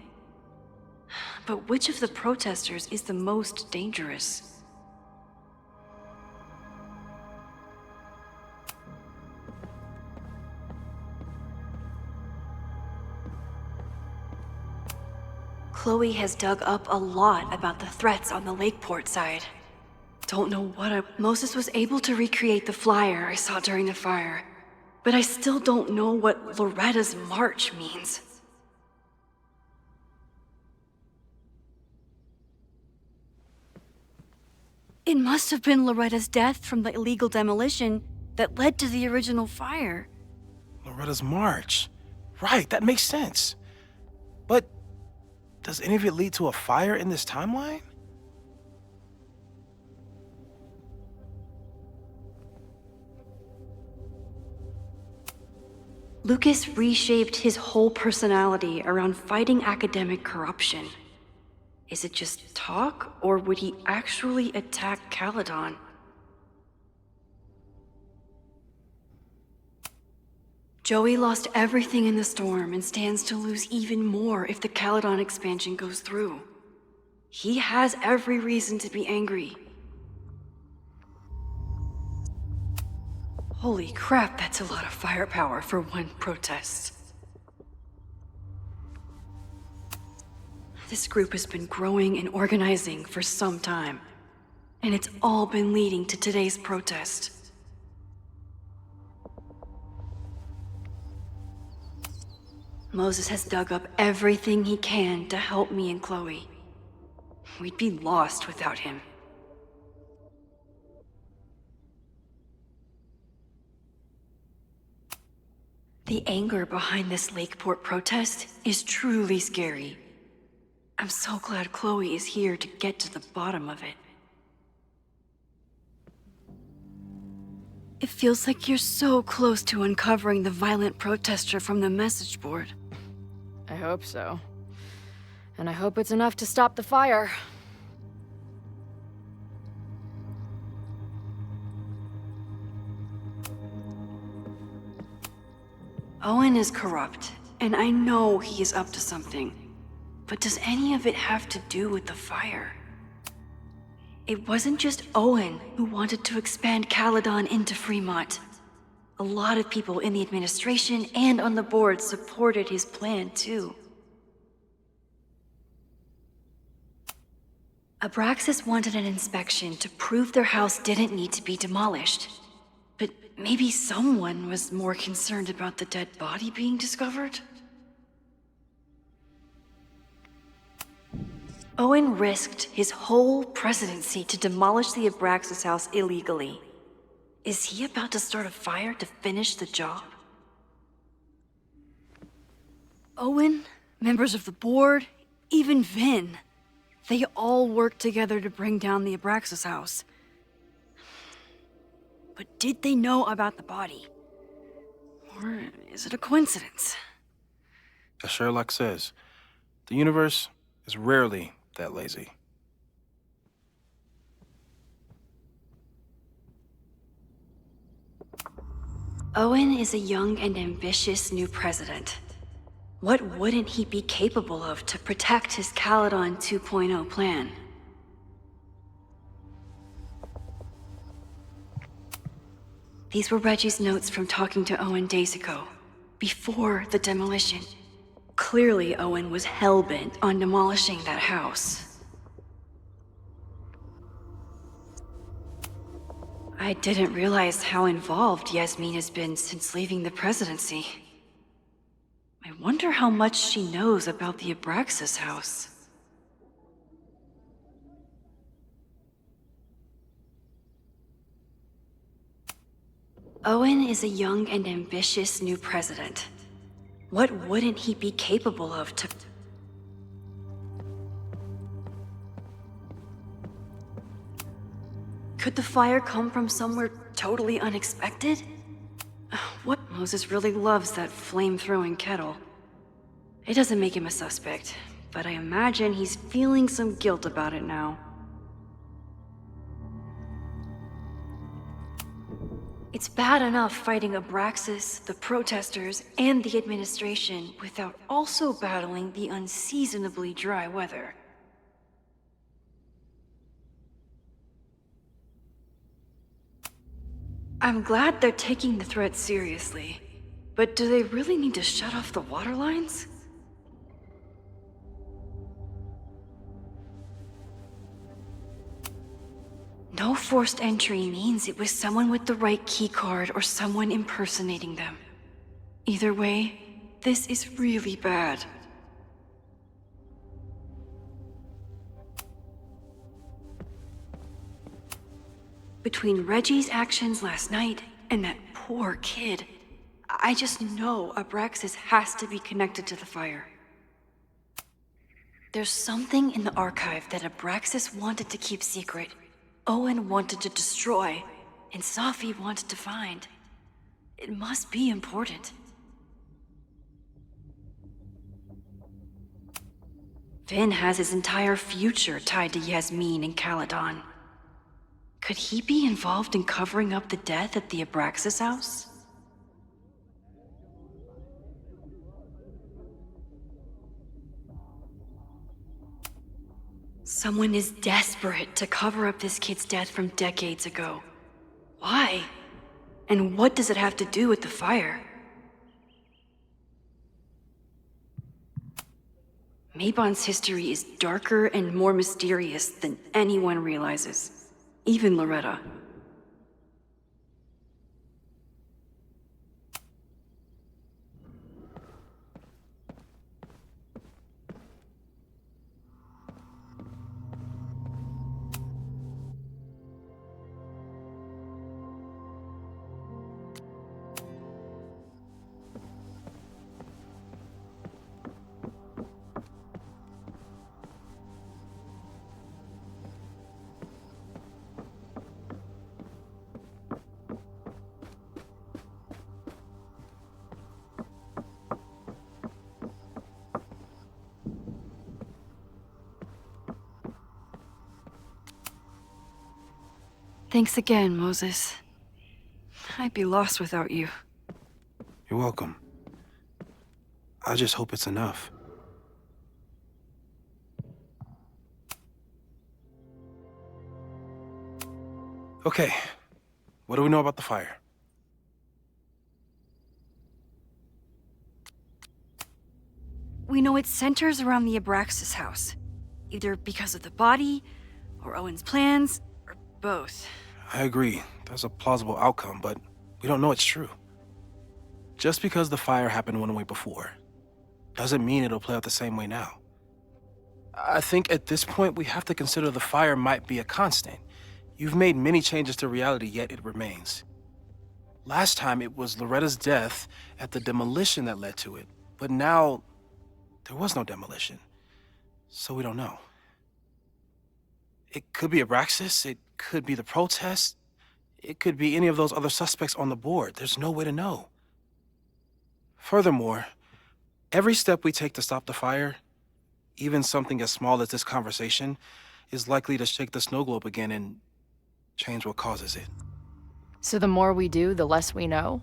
Speaker 1: But which of the protesters is the most dangerous? Chloe has dug up a lot about the threats on the Lakeport side. Don't know what Moses was able to recreate the flyer I saw during the fire, but I still don't know what Loretta's march means. It must have been Loretta's death from the illegal demolition that led to the original fire.
Speaker 9: Loretta's march. Right, that makes sense. But does any of it lead to a fire in this timeline?
Speaker 1: Lucas reshaped his whole personality around fighting academic corruption. Is it just talk, or would he actually attack Caledon? Joey lost everything in the storm and stands to lose even more if the Caledon expansion goes through. He has every reason to be angry. Holy crap, that's a lot of firepower for one protest. This group has been growing and organizing for some time, and it's all been leading to today's protest. Moses has dug up everything he can to help me and Chloe. We'd be lost without him. The anger behind this Lakeport protest is truly scary. I'm so glad Chloe is here to get to the bottom of it. It feels like you're so close to uncovering the violent protester from the message board.
Speaker 13: I hope so. And I hope it's enough to stop the fire.
Speaker 1: Owen is corrupt, and I know he is up to something. But does any of it have to do with the fire? It wasn't just Owen who wanted to expand Caledon into Fremont. A lot of people in the administration and on the board supported his plan, too. Abraxas wanted an inspection to prove their house didn't need to be demolished. But maybe someone was more concerned about the dead body being discovered? Owen risked his whole presidency to demolish the Abraxas house illegally. Is he about to start a fire to finish the job? Owen, members of the board, even Vin. They all worked together to bring down the Abraxas house. But did they know about the body? Or is it a coincidence?
Speaker 9: As Sherlock says, the universe is rarely that lazy.
Speaker 1: Owen is a young and ambitious new president. What wouldn't he be capable of to protect his Caledon 2.0 plan? These were Reggie's notes from talking to Owen days ago, before the demolition. Clearly, Owen was hell-bent on demolishing that house. I didn't realize how involved Yasmin has been since leaving the presidency. I wonder how much she knows about the Abraxas house. Owen is a young and ambitious new president. What wouldn't he be capable of to... Could the fire come from somewhere totally unexpected? What Moses really loves that flame-throwing kettle. It doesn't make him a suspect, but I imagine he's feeling some guilt about it now. It's bad enough fighting Abraxas, the protesters, and the administration without also battling the unseasonably dry weather. I'm glad they're taking the threat seriously, but do they really need to shut off the water lines? No forced entry means it was someone with the right keycard or someone impersonating them. Either way, this is really bad. Between Reggie's actions last night and that poor kid, I just know Abraxas has to be connected to the fire. There's something in the archive that Abraxas wanted to keep secret, Owen wanted to destroy, and Safi wanted to find. It must be important. Finn has his entire future tied to Yasmin and Caledon. Could he be involved in covering up the death at the Abraxas house? Someone is desperate to cover up this kid's death from decades ago. Why? And what does it have to do with the fire? Mabon's history is darker and more mysterious than anyone realizes. Even Loretta. Thanks again, Moses. I'd be lost without you.
Speaker 9: You're welcome. I just hope it's enough. Okay, what do we know about the fire?
Speaker 1: We know it centers around the Abraxas house. Either because of the body, or Owen's plans, or both.
Speaker 9: I agree. That's a plausible outcome, but we don't know it's true. Just because the fire happened one way before, doesn't mean it'll play out the same way now. I think at this point, we have to consider the fire might be a constant. You've made many changes to reality, yet it remains. Last time, it was Loretta's death at the demolition that led to it. But now, there was no demolition. So we don't know. It could be Abraxas, it could be the protest, it could be any of those other suspects on the board. There's no way to know. Furthermore, every step we take to stop the fire, even something as small as this conversation, is likely to shake the snow globe again and change what causes it.
Speaker 2: So the more we do, the less we know?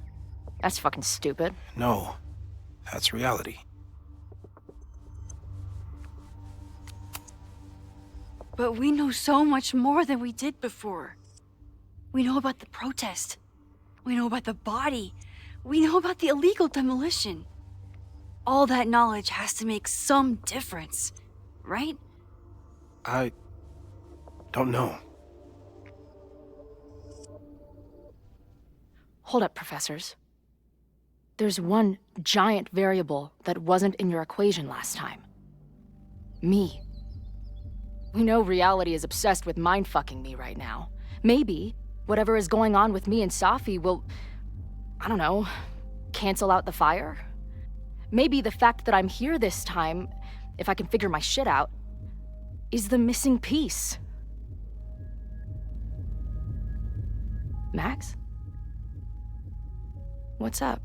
Speaker 2: That's fucking stupid.
Speaker 9: No, that's reality.
Speaker 1: But we know so much more than we did before. We know about the protest. We know about the body. We know about the illegal demolition. All that knowledge has to make some difference, right?
Speaker 9: I don't know.
Speaker 13: Hold up, professors. There's one giant variable that wasn't in your equation last time. Me. We know reality is obsessed with mind-fucking me right now. Maybe whatever is going on with me and Safi will, I don't know, cancel out the fire? Maybe the fact that I'm here this time, if I can figure my shit out, is the missing piece. Max? What's up?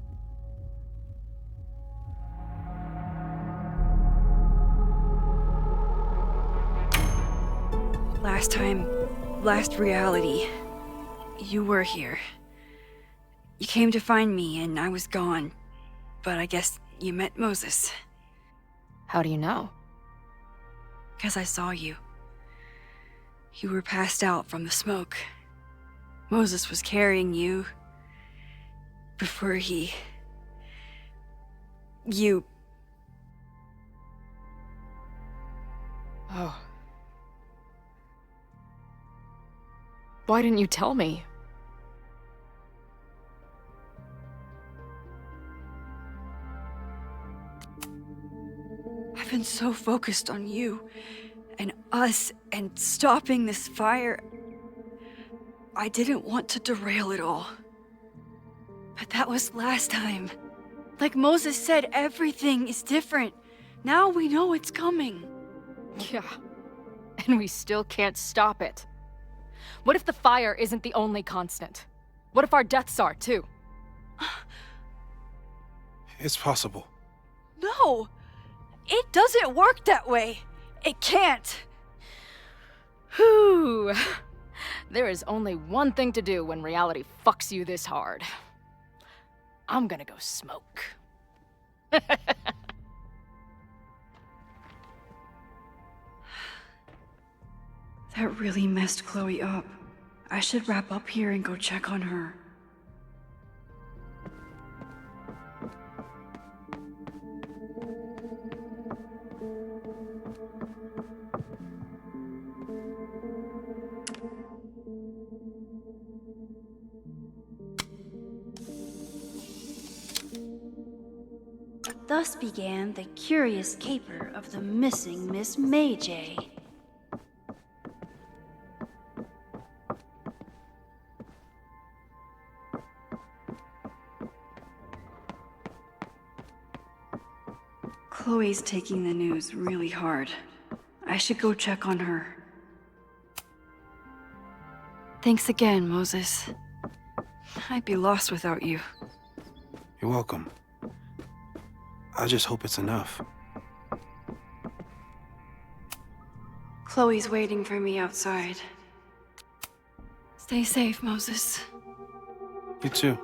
Speaker 1: Last reality, you were here. You came to find me and I was gone, but I guess you met Moses.
Speaker 13: How do you know?
Speaker 1: 'Cause I saw you. You were passed out from the smoke. Moses was carrying you before you...
Speaker 13: Oh. Why didn't you tell me?
Speaker 1: I've been so focused on you and us and stopping this fire. I didn't want to derail it all. But that was last time. Like Moses said, everything is different. Now we know it's coming.
Speaker 13: Yeah. And we still can't stop it. What if the fire isn't the only constant? What if our deaths are, too?
Speaker 9: It's possible.
Speaker 1: No! It doesn't work that way. It can't.
Speaker 13: Whew. There is only one thing to do when reality fucks you this hard. I'm gonna go smoke.
Speaker 1: That really messed Chloe up. I should wrap up here and go check on her. Thus began the curious caper of the missing Miss May J. Chloe's taking the news really hard. I should go check on her. Thanks again, Moses. I'd be lost without you.
Speaker 9: You're welcome. I just hope it's enough.
Speaker 1: Chloe's waiting for me outside. Stay safe, Moses.
Speaker 9: You too.